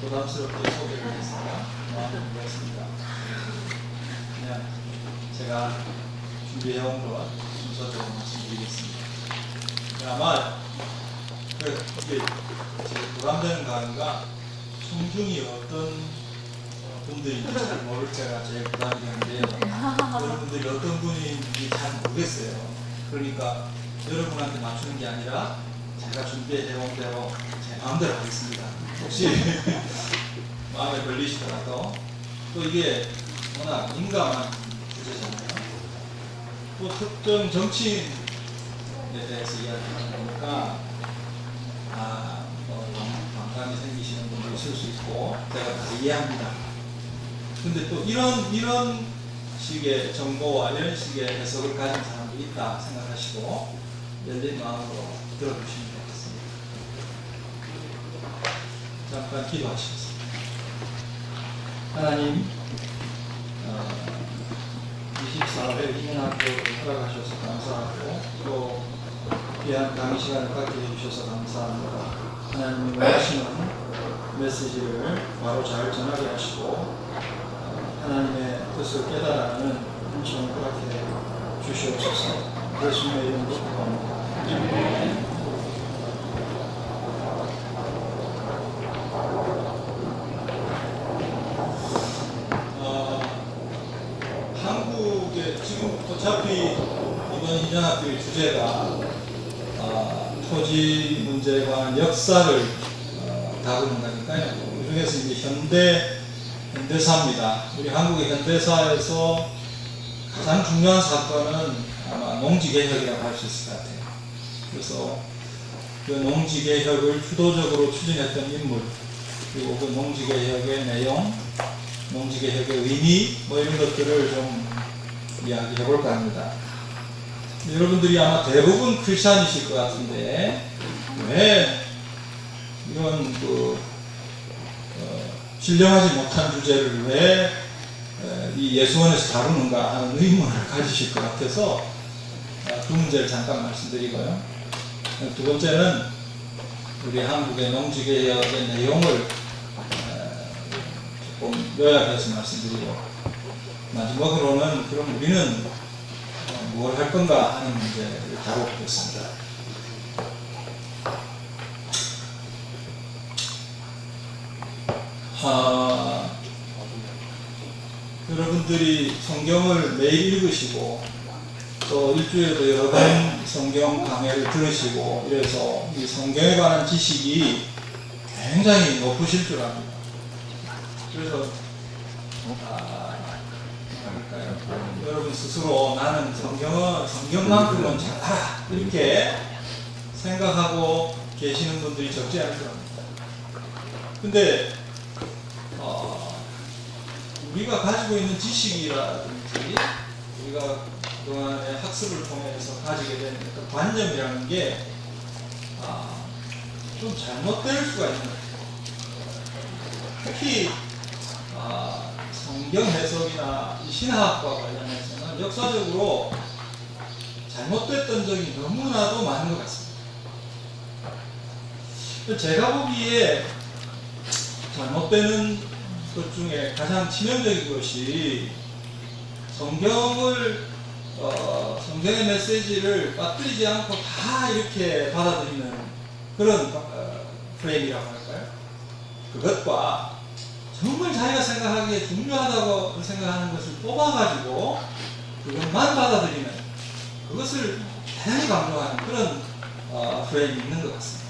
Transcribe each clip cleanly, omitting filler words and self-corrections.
부담스럽게 소개를 했습니다. 마음이 그렇습니다. 그냥 제가 준비해온 것 순서대로 말씀드리겠습니다. 아마 이게 부담되는 강의가 청중이 어떤 분들인지 잘 모를 때가 제일 부담이 되는데요. 여러분들이 어떤 분인지 잘 모르겠어요. 그러니까 여러분한테 맞추는 게 아니라 제가 준비해온 대로 제 마음대로 하겠습니다. 혹시 마음에 걸리시더라도 또 이게 워낙 민감한 주제잖아요. 또 특정 정치인에 대해서 이야기하는 거니까 반감이 생기시는 분도 있을 수 있고 제가 다 이해합니다. 근데 또 이런 식의 정보와 이런 식의 해석을 가진 사람도 있다 생각하시고 열린 마음으로 들어주시면 되겠습니다. 잠깐 기도하시겠습니다. 하나님, 24회 희민학교를 허락하셔서 감사하고 또 귀한 강의 시간을 갖게 해주셔서 감사합니다. 하나님이 원하시는 메시지를 바로 잘 전하게 하시고 하나님의 뜻을 깨달아가는 은총을 허락해 주시옵소서. 예수님의 이름으로 기도합니다. 한국의 지금 어차피 이번 희전학교의 주제가 토지 문제에 관한 역사를 다루는 거니까요. 그 중에서 이제 현대사입니다. 우리 한국의 현대사에서 가장 중요한 사건은 아마 농지개혁이라고 할 수 있을 것 같아요. 그래서 그 농지개혁을 주도적으로 추진했던 인물, 그리고 그 농지개혁의 내용, 농지개혁의 의미, 뭐 이런 것들을 좀 이야기해 볼까 합니다. 여러분들이 아마 대부분 크리스찬이실 것 같은데 왜 이런 신령하지 못한 주제를 왜 이 예수원에서 다루는가 하는 의문을 가지실 것 같아서 그 문제를 잠깐 말씀드리고요. 두 번째는 우리 한국의 농지개혁의 내용을 조금 요약해서 말씀드리고 마지막으로는 그럼 우리는 뭘 할 건가 하는 문제를 다뤄보겠습니다. 여러분들이 성경을 매일 읽으시고 또 일주일에도 여러 번 성경 강해를 들으시고 이래서 이 성경에 관한 지식이 굉장히 높으실 줄 압니다. 그래서 여러분 스스로 나는 성경만큼은 잘 알아 이렇게 생각하고 계시는 분들이 적지 않을 겁니다. 근데 우리가 가지고 있는 지식이라든지 우리가 그동안의 학습을 통해서 가지게 되는 그 관념이라는 게 좀 잘못될 수가 있는 거예요. 특히 성경 해석이나 신학과 관련해서는 역사적으로 잘못됐던 적이 너무나도 많은 것 같습니다. 제가 보기에 잘못되는 것 중에 가장 치명적인 것이 성경의 메시지를 빠뜨리지 않고 다 이렇게 받아들이는 그런 프레임이라고 할까요? 그것과 정말 자기가 생각하기에 중요하다고 생각하는 것을 뽑아가지고 그것만 받아들이는 그것을 대단히 강조하는 그런 프레임이 있는 것 같습니다.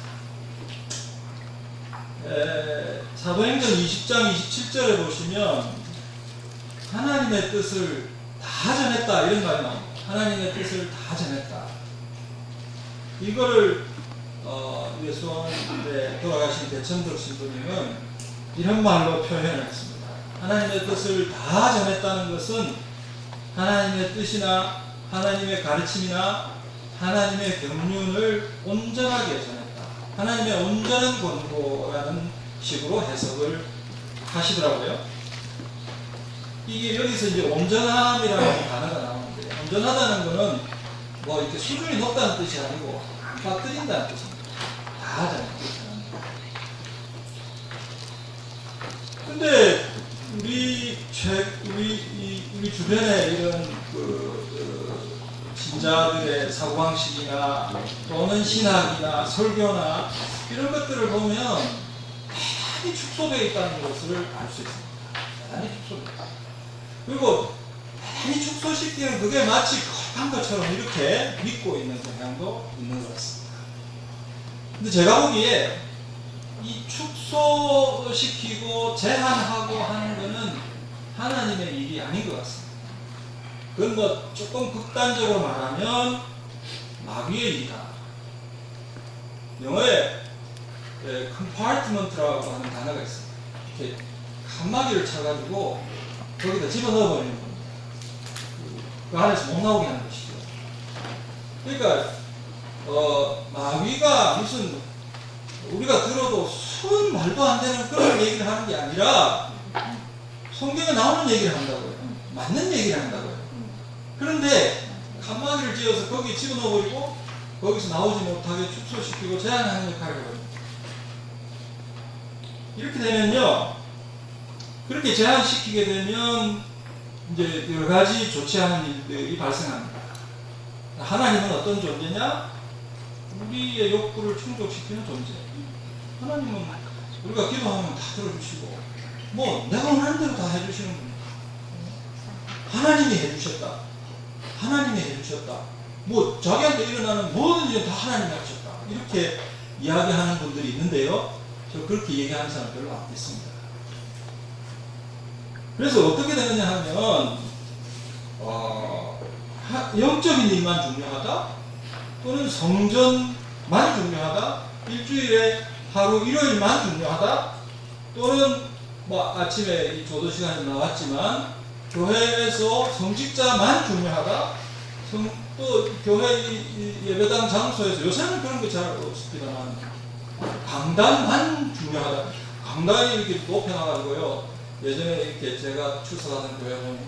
사도행전 20장 27절에 보시면 하나님의 뜻을 다 전했다 이런 말이 나옵니다. 하나님의 뜻을 다 전했다. 이거를 예수원에 돌아가신 대천덕 신부님은 이런 말로 표현을 했습니다. 하나님의 뜻을 다 전했다는 것은 하나님의 뜻이나 하나님의 가르침이나 하나님의 경륜을 온전하게 전했다. 하나님의 온전한 권고라는 식으로 해석을 하시더라고요. 이게 여기서 이제 온전함이라는 단어가 나오는데, 온전하다는 것은 뭐 이렇게 수준이 높다는 뜻이 아니고 안 빠뜨린다는 뜻입니다. 다 전했다. 주변에 이런 신자들의 사고방식이나 또는 신학이나 설교나 이런 것들을 보면 대단히 축소되어 있다는 것을 알 수 있습니다. 대단히 축소되어 있다. 그리고 대단히 축소시키는 그게 마치 거룩한 것처럼 이렇게 믿고 있는 경향도 있는 것 같습니다. 근데 제가 보기에 이 축소시키고 제한하고 하는 것은 하나님의 일이 아닌 것 같습니다. 그건 뭐 조금 극단적으로 말하면 마귀의 일이다. 영어에 compartment라고 하는 단어가 있습니다. 이렇게 칸막이를 쳐가지고 거기다 집어넣어버리는 겁니다. 그 안에서 못 나오게 하는 것이죠. 그러니까 마귀가 무슨 우리가 들어도 순 말도 안 되는 그런 얘기를 하는 게 아니라 성경에 나오는 얘기를 한다고요. 맞는 얘기를 한다고요. 그런데 칸막이를 지어서 거기에 집어넣어버리고 거기서 나오지 못하게 축소시키고 제한하는 역할을 해버립니다. 이렇게 되면요, 그렇게 제한시키게 되면 이제 여러 가지 좋지 않은 일들이 발생합니다. 하나님은 어떤 존재냐? 우리의 욕구를 충족시키는 존재. 하나님은 우리가 기도하면 다 들어주시고 뭐 내가 원하는 대로 다 해주시는 분이에요. 하나님이 해주셨다. 하나님이 해주셨다. 뭐 자기한테 일어나는 모든 일은 다 하나님이 하셨다. 이렇게 이야기하는 분들이 있는데요. 저 그렇게 얘기하는 사람 별로 안 됐습니다. 그래서 어떻게 되느냐 하면 영적인 일만 중요하다, 또는 성전만 중요하다, 일주일에 하루 일요일만 중요하다, 또는 뭐 아침에 이 조도 시간에 나왔지만 교회에서 성직자만 중요하다, 또 교회 예배당 장소에서 요새는 그런 게 잘 없습니다만 강단만 중요하다. 강단이 이렇게 높여놔가지고요. 예전에 이렇게 제가 출석하던 교회 보면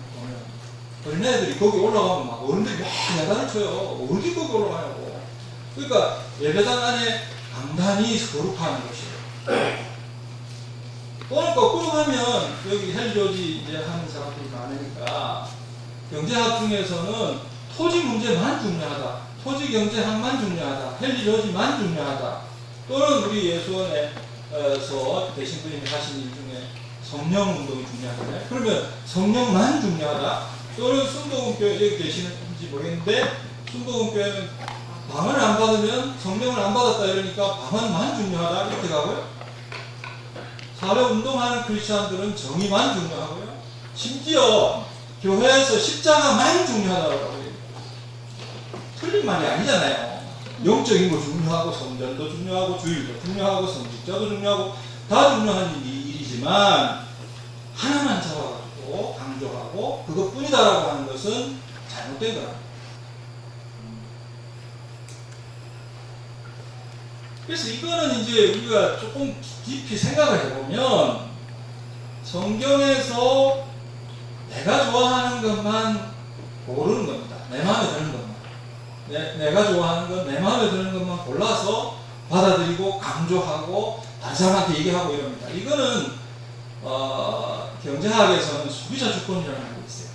어린애들이 거기 올라가면 막 어른들이 막 야단을 쳐요. 어디 거기 올라가냐고. 그러니까 예배당 안에 강단이 거룩한 것이에요. 또는 거꾸로 가면 여기 헬조지 이제 하는 사람들이 많으니까 경제학 중에서는 토지 문제만 중요하다, 토지 경제학만 중요하다, 헬리조지만 중요하다, 또는 우리 예수원에서 되신 분이 하신 일 중에 성령 운동이 중요하잖아요. 그러면 성령만 중요하다, 또는 순복음교회 여기 계시는지 모르겠는데 순복음교회는 방언을 안 받으면 성령을 안 받았다 이러니까 방언만 중요하다 이렇게 가고요. 사회운동하는 크리스찬들은 정의만 중요하고요. 심지어 교회에서 십자가만 중요하다고 해요. 틀린 말이 아니잖아요. 영적인 거 중요하고 성전도 중요하고 주일도 중요하고 성직자도 중요하고 다 중요한 일이지만 하나만 잡아가지고 강조하고 그것뿐이다라고 하는 것은 잘못된 거라. 그래서 이거는 이제 우리가 조금 깊이 생각을 해보면 성경에서 내가 좋아하는 것만 고르는 겁니다. 내 마음에 드는 것만. 내가 좋아하는 것, 내 마음에 드는 것만 골라서 받아들이고 강조하고 다른 사람한테 얘기하고 이럽니다. 이거는 경제학에서는 소비자 주권이라는 게 있어요.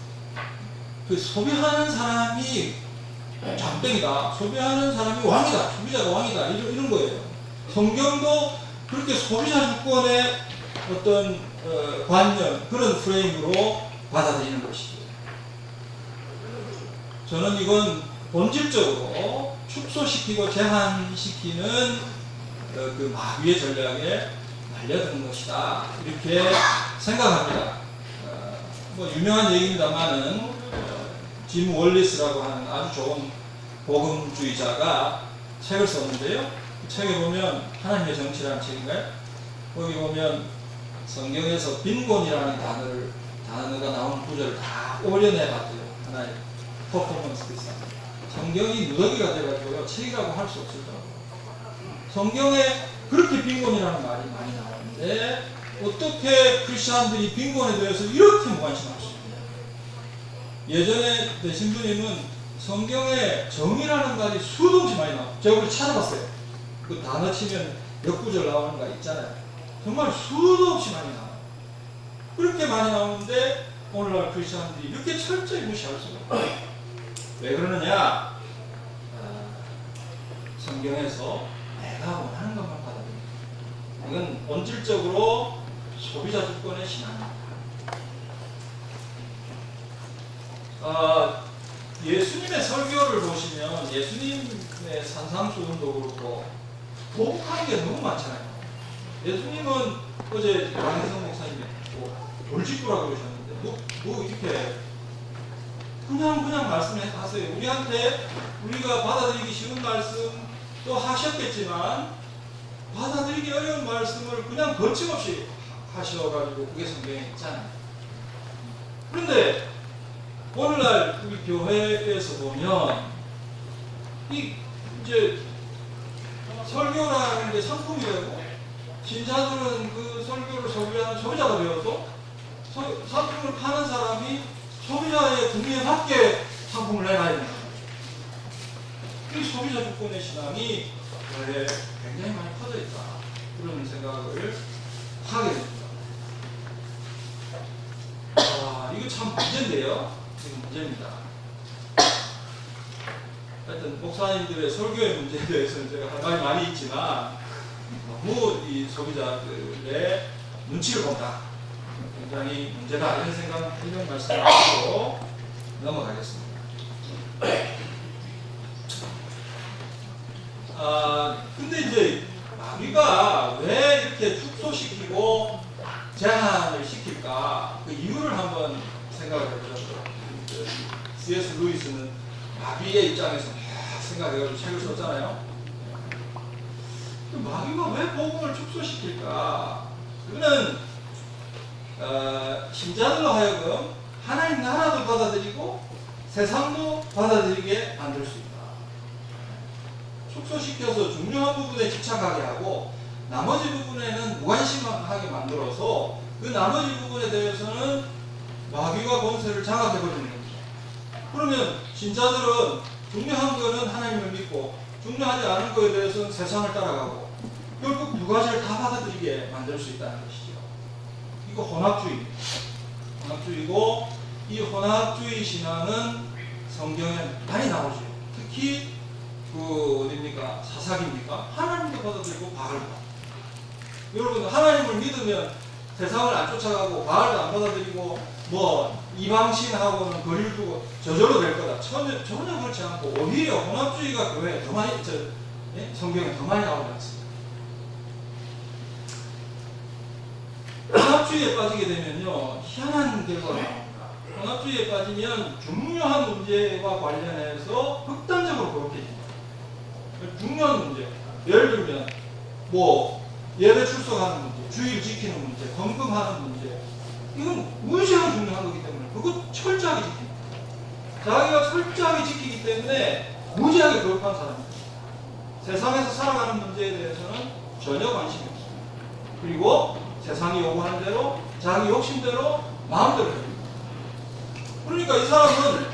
그 소비하는 사람이 장땡이다, 소비하는 사람이 왕이다, 소비자가 왕이다 이런 거예요. 성경도 그렇게 소비자 주권의 어떤 관념, 그런 프레임으로 받아들이는 것이죠. 저는 이건 본질적으로 축소시키고 제한시키는 그 마귀의 전략에 말려드는 것이다 이렇게 생각합니다. 뭐 유명한 얘기입니다만은 짐 월리스라고 하는 아주 좋은 복음주의자가 책을 썼는데요. 그 책에 보면 하나님의 정치라는 책인가요? 거기 보면 성경에서 빈곤이라는 단어가 나오는 구절을 다 올려내 봤대요. 하나의 퍼포먼스 비슷한. 성경이 누더기가 돼가지고요. 책이라고 할 수 없을 거라고. 성경에 그렇게 빈곤이라는 말이 많이 나오는데 어떻게 크리스천들이 빈곤에 대해서 이렇게 무관심할 수 있냐. 예전에 되신 분님은 성경에 정의라는 말이 수도 없이 많이 나와요. 제가 그걸 찾아봤어요. 그 단어 치면 몇 구절 나오는 거 있잖아요. 정말 수도 없이 많이 나와요. 그렇게 많이 나오는데 오늘날 크리스천들이 이렇게 철저히 무시할 수가 없어요. 왜 그러느냐? 성경에서 내가 원하는 것만 받아들입니다. 이건 본질적으로 소비자 주권의 신앙입니다. 예수님의 설교를 보시면 예수님의 산상수훈도 그렇고 거북한 게 너무 많잖아요. 예수님은 어제 양혜성 목사님이 돌직구라고 그러셨는데 뭐 이렇게 그냥 말씀하세요. 우리한테 우리가 받아들이기 쉬운 말씀도 하셨겠지만 받아들이기 어려운 말씀을 그냥 거침없이 하셔가지고 그게 성경에 있잖아요. 그런데 오늘날 우리 교회에서 보면 이제 설교라는 게 상품이 되고 신자들은 그 설교를 소비하는 소비자가 되어서 상품을 파는 사람이 소비자의 구매에 맞게 상품을 내놔야 된다. 이 소비자 주권의 신앙이 교회에 굉장히 많이 퍼져 있다. 그런 생각을 하게 됩니다. 이거 참 문제인데요. 지금 문제입니다. 하여튼 목사님들의 설교의 문제에 대해서는 제가 할 말이 많이 있지만 너무 이 소비자들의 눈치를 본다. 굉장히 문제다. 이런 생각, 이런 말씀을 드리고 넘어가겠습니다. 근데 이제 우리가 왜 이렇게 축소시키고 제한을 시킬까? 그 이유를 한번 생각을 해보자고요. C.S. 루이스는 마귀의 입장에서 생각해가지고 책을 썼잖아요. 마귀가 왜 복음을 축소시킬까? 그는 신자들로 하여금 하나님 나라도 받아들이고 세상도 받아들이게 만들 수 있다. 축소시켜서 중요한 부분에 집착하게 하고 나머지 부분에는 무관심하게 만들어서 그 나머지 부분에 대해서는 마귀가 권세를 장악해버리는 겁니다. 그러면 신자들은 중요한 거는 하나님을 믿고 중요하지 않은 거에 대해서는 세상을 따라가고 결국 두 가지를 다 받아들이게 만들 수 있다는 것이죠. 이거 혼합주의입니다. 혼합주의고 이 혼합주의 신앙은 성경에 많이 나오죠. 특히 어딥니까? 사사기입니까? 하나님도 받아들이고 바알도. 여러분 하나님을 믿으면 세상을 안 쫓아가고 바알도 안 받아들이고 이방신하고는 거리를 두고 저절로 될 거다. 전혀 그렇지 않고 오히려 혼합주의가 교회에 더 많이 성경에 더 많이 나오지 않습니다. 혼합주의에 빠지게 되면요 희한한 결과가 나옵니다. 혼합주의에 빠지면 중요한 문제와 관련해서 극단적으로 그렇게 중요한 문제, 예를 들면 예배 출석하는 문제, 주일 지키는 문제, 헌금하는 문제, 이건 무지하게 중요한 거기 때문에 그거 철저하게 지킵니다. 자기가 철저하게 지키기 때문에 무지하게 거룩한 사람입니다. 세상에서 살아가는 문제에 대해서는 전혀 관심이 없습니다. 그리고 세상이 요구하는 대로 자기 욕심대로 마음대로 해요. 그러니까 이 사람은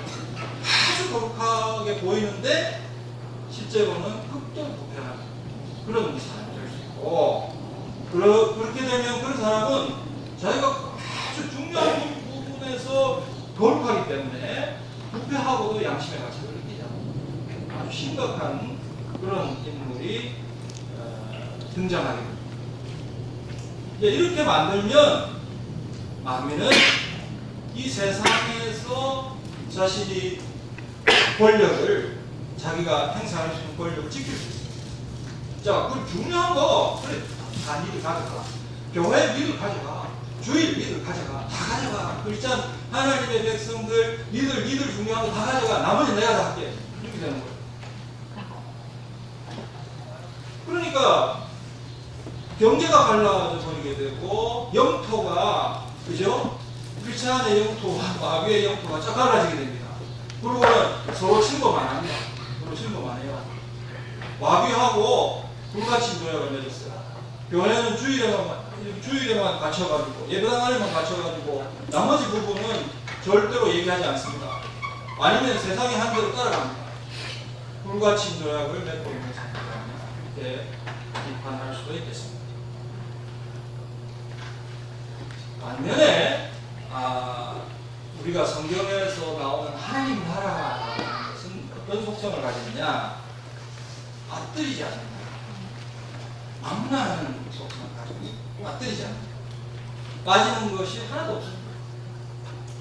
아주 거룩하게 보이는데 실제로는 극도로 부패한 그런 사람이 될 수 있고 그렇게 되면 그런 사람은 자기가 아주 중요한 부분에서 거룩하기 때문에 부패하고도 양심의 가치를 느끼지 않고 아주 심각한 그런 인물이 등장하게 됩니다. 이렇게 만들면 마귀는 이 세상에서 자신이 권력을 자기가 행사할 수 있는 권력을 지킬 수 있습니다. 자, 그 중요한 거, 그래, 다 니들 가져가. 교회 니들 가져가. 주일 니들 가져가. 다 가져가. 크리스찬 하나님의 백성들, 니들 중요한 거 다 가져가. 나머지 내가 다 할게. 이렇게 되는 거예요. 그러니까, 경제가 갈라져 버리게 되고, 영토가, 그죠? 크리스찬의 영토와 마귀의 영토가 쫙 갈라지게 됩니다. 그리고는 서로 침범 안 합니다. 실무 많아요. 마귀하고 불같이 노력을 맺었어요. 교회는 주일에만 갇혀가지고 예배당 안에만 갇혀가지고 나머지 부분은 절대로 얘기하지 않습니다. 아니면 세상의 한대로 따라갑니다. 불같이 노력을 맺고 있는 상태다. 이렇게 비판할 수도 있겠습니다. 반면에 우리가 성경에서 나오는 하나님 나라라는 것은 어떤 속성을 가지느냐? 맞들이지 않는다. 망라하는 속성을 가지고 있습니다. 맞들이지 않는다. 빠지는 것이 하나도 없습니다.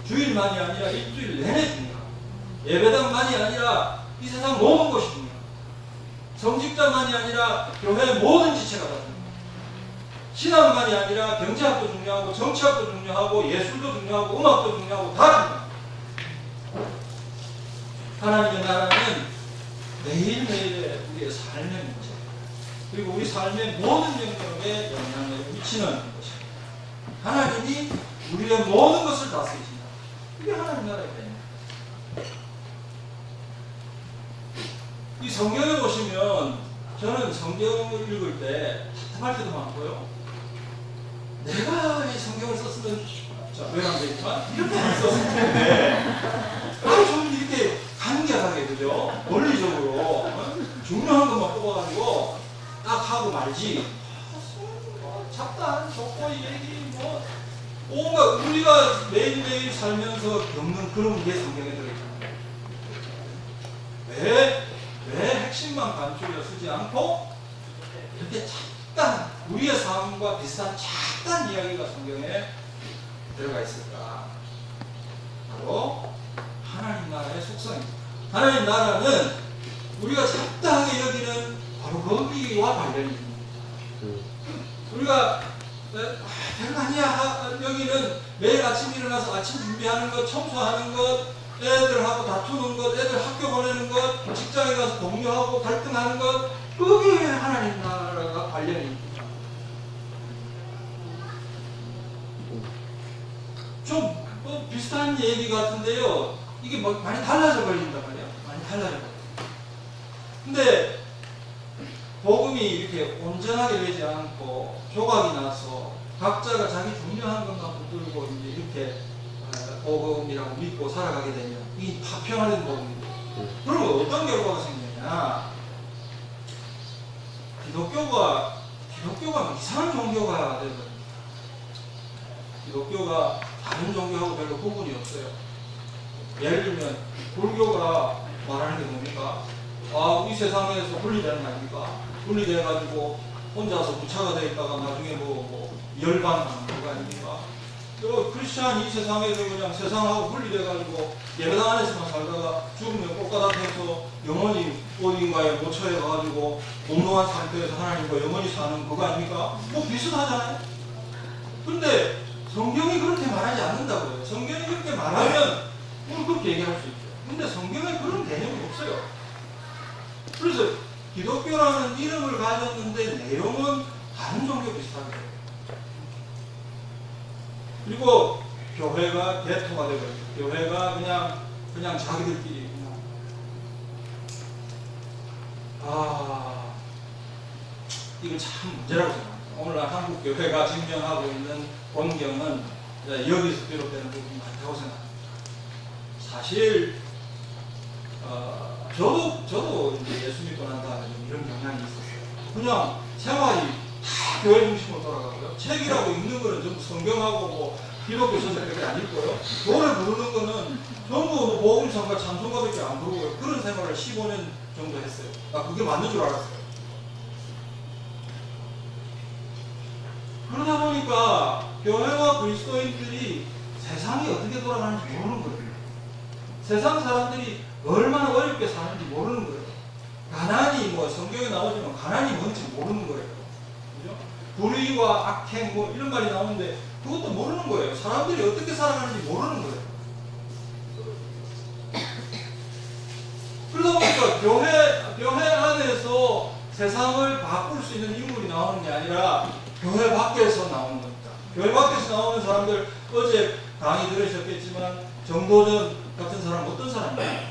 주일만이 아니라 일주일 내내 중요하고, 예배당만이 아니라 이 세상 모든 것이 중요하고, 성직자만이 아니라 교회의 모든 지체가 다 중요하고, 신앙만이 아니라 경제학도 중요하고, 정치학도 중요하고, 예술도 중요하고, 음악도 중요하고, 다 중요하고. 하나님의 나라는 매일매일의 우리의 삶의 문제, 그리고 우리 삶의 모든 영역에 영향을 미치는 것입니다. 하나님이 우리의 모든 것을 다스리신다. 이게 하나님 나라의 개념입니다. 이 성경에 보시면 저는 성경을 읽을 때 답답할 때도 많고요. 내가 이 성경을 썼으면 외람되지만 이렇게 안 썼을 텐데 좀 이렇게 간결하게, 그죠? 논리적으로 중요한 것만 뽑아가지고 딱 하고 말지. 잡다한 속보의 얘기 뭐 온갖 우리가 매일매일 살면서 겪는 그런 게 성경에 들어있잖아요. 왜 핵심만 간추려 쓰지 않고 이렇게 작단, 우리의 삶과 비슷한 작단 이야기가 성경에 들어가 있을까? 바로 하나님 나라의 속성입니다. 하나님 나라는 우리가 작다하게 여기는 바로 거기와 관련이 있습니다. 우리가 별거 아니야 여기는 매일 아침 일어나서 아침 준비하는 것, 청소하는 것, 애들하고 다투는 것, 애들 학교 보내는 것, 직장에 가서 동료하고 갈등하는 것, 거기에 하나님 나라가 관련이 있습니다. 좀 비슷한 얘기 같은데요. 이게 많이 달라져 버린단 말이에요. 많이 달라져 버려요. 근데 복음이 이렇게 온전하게 되지 않고 조각이 나서 각자가 자기 중요한 것만 붙들고 이제 이렇게 복음이라고 믿고 살아가게 되면 이 파편화된 복음입니다. 그러면 어떤 결과가 생기느냐? 기독교가 이상한 종교가 되거든요. 기독교가 다른 종교하고 별로 구분이 없어요. 예를 들면 불교가 말하는 게 뭡니까? 이 세상에서 분리되는 거 아닙니까? 분리돼가지고 혼자서 부차가 되어 있다가 나중에 열반하는 거 아닙니까? 크리스찬이 이 세상에서 그냥 세상하고 분리돼가지고 예배당 안에서만 살다가 죽으면 꽃가닥해서 영원히 어딘가에 모처해가지고 공동한 상태에서 하나님과 영원히 사는 그거 아닙니까? 비슷하잖아요? 근데 성경이 그렇게 말하지 않는다고요. 성경이 그렇게 말하면 우리 그렇게 얘기할 수 있죠. 근데 성경에 그런 개념이 없어요. 그래서 기독교라는 이름을 가졌는데 내용은 다른 종교 비슷하게 돼요. 그리고 교회가 개토가 되거든요. 교회가 그냥 자기들끼리 이거 참 문제라고 생각합니다. 오늘날 한국 교회가 직면하고 있는 원경은 여기서 비롯되는 부분이 많다고 생각합니다. 사실 저도 이제 예수 믿고 난 다음에 좀 이런 경향이 있었어요. 그냥 생활이 다 교회 중심으로 돌아가고요. 책이라고 읽는 거는 전부 성경하고 기독교 서적밖에 안 읽고요. 노래 부르는 거는 전부 복음성과 찬송가밖에 안 부르고요. 그런 생활을 15년 정도 했어요. 그게 맞는 줄 알았어요. 그러다 보니까 교회와 그리스도인들이 세상이 어떻게 돌아가는지 모르는 거예요. 세상 사람들이 얼마나 어렵게 사는지 모르는 거예요. 가난이 성경에 나오지만 가난이 뭔지 모르는 거예요. 그죠? 불의와 악행 이런 말이 나오는데 그것도 모르는 거예요. 사람들이 어떻게 살아가는지 모르는 거예요. 그러다 보니까 교회 안에서 세상을 바꿀 수 있는 인물이 나오는 게 아니라 교회 밖에서 나오는 겁니다. 교회 밖에서 나오는 사람들, 어제 강의 들으셨겠지만 정도전 같은 사람 어떤 사람이에요?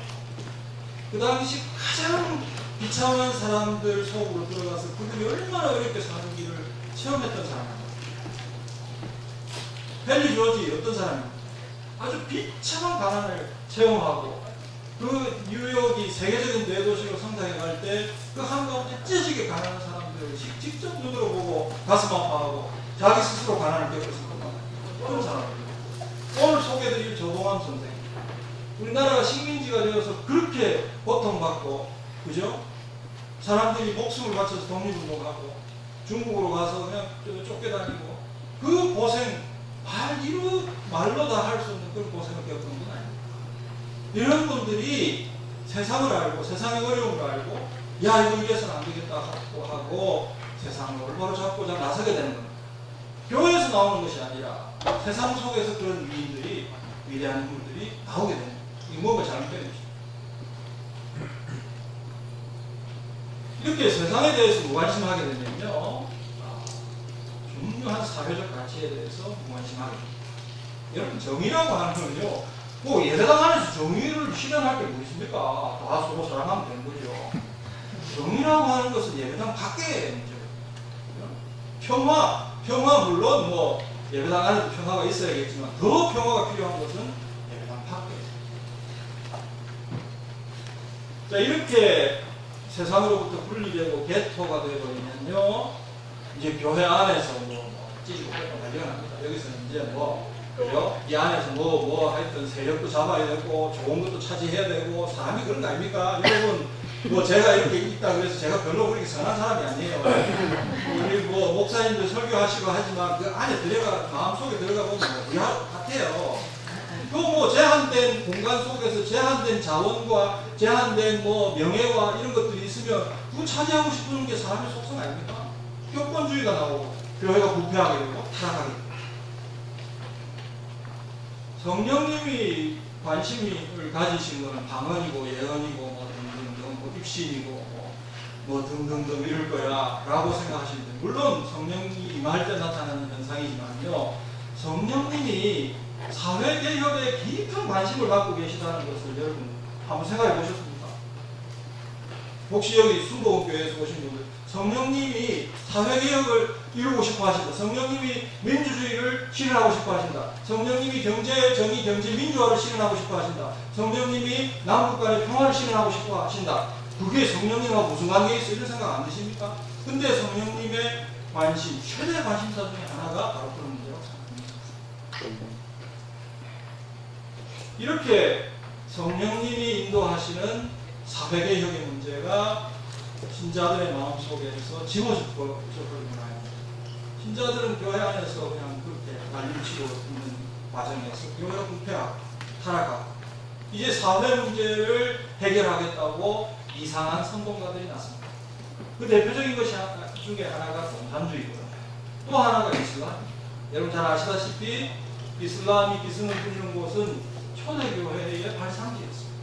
그 당시 가장 비참한 사람들 속으로 들어가서 그들이 얼마나 어렵게 사는 길을 체험했던 사람입니다. 헨리 조지 어떤 사람입니까? 아주 비참한 가난을 체험하고 그 뉴욕이 세계적인 뇌도시로 성장해갈 때 그 한가운데 찢어지게 가난한 사람들을 직접 눈으로 보고 가슴 아파하고 자기 스스로 가난을 겪었을 겁니다. 그런 사람입니다. 오늘 소개드릴 조동환 선생. 우리나라가 식민지가 되어서 그렇게 고통받고, 그죠? 사람들이 목숨을 바쳐서 독립운동하고, 중국으로 가서 그냥 쫓겨다니고, 그 고생, 말로 다 할 수 없는 그런 고생을 겪은 건 아닙니다. 이런 분들이 세상을 알고, 세상의 어려움을 알고, 야, 이거 이래서는 안 되겠다 하고, 세상을 올바로 잡고자 나서게 되는 겁니다. 교회에서 나오는 것이 아니라, 세상 속에서 그런 위인들이, 위대한 인물들이 나오게 됩니다. 이게 뭔가 잘못된 것이죠. 이렇게 세상에 대해서 무관심하게 되면요, 중요한 사회적 가치에 대해서 무관심하게 됩니다. 여러분, 정의라고 하는 건요, 뭐 예배당 안에서 정의를 실현할 게 뭐 있습니까? 다 서로 사랑하면 되는 거죠. 정의라고 하는 것은 예배당 밖의 문제예요. 평화 물론 뭐 예배당 안에도 평화가 있어야겠지만 더 평화가 필요한 것은 예배당 밖에요. 자, 이렇게 세상으로부터 분리되고 개토가 되어버리면요, 이제 교회 안에서 찌지고 뺏고 난리가 납니다. 여기서는 이제 그죠? 이 안에서 하여튼 세력도 잡아야 되고, 좋은 것도 차지해야 되고, 사람이 그런 거 아닙니까? 여러분, 제가 이렇게 있다 그래서 제가 별로 그렇게 선한 사람이 아니에요. 우리 목사님들 설교하시고 하지만 그 안에 마음속에 들어가 보면 같아요. 그 제한된 공간 속에서 제한된 자원과 제한된 명예와 이런 것들이 있으면 그거 차지하고 싶은 게 사람의 속성 아닙니까? 교권주의가 나오고 교회가 부패하게 되고 타락하게 되고. 성령님이 관심을 가지신 것은 방언이고 예언이고 등등등 입신이고 등등등 이럴 거야 라고 생각하시는데, 물론 성령이 임할 때 나타나는 현상이지만요, 성령님이 사회개혁에 깊은 관심을 갖고 계시다는 것을 여러분 한번 생각해 보셨습니까? 혹시 여기 순복음교회에서 오신 분들, 성령님이 사회개혁을 이루고 싶어 하신다. 성령님이 민주주의를 실현하고 싶어 하신다. 성령님이 경제 정의, 경제 민주화를 실현하고 싶어 하신다. 성령님이 남북 간의 평화를 실현하고 싶어 하신다. 그게 성령님과 무슨 관계에 있어? 이런 생각 안 드십니까? 근데 성령님의 관심, 최대 관심사 중에 하나가 바로 그런 문제라고 생각합니다. 이렇게 성령님이 인도하시는 사회개혁의 문제가 신자들의 마음속에서 지워져버리는 거예요. 신자들은 교회 안에서 그냥 그렇게 난리를 치고 있는 과정에서 교회가 부패하고 타락하고, 이제 사회 문제를 해결하겠다고 이상한 선동가들이 났습니다. 그 대표적인 것이 중에 하나가 공산주의고요. 또 하나가 이슬람. 여러분 잘 아시다시피 이슬람이 기승을 부리는 곳은 초대교회의 발상지였습니다.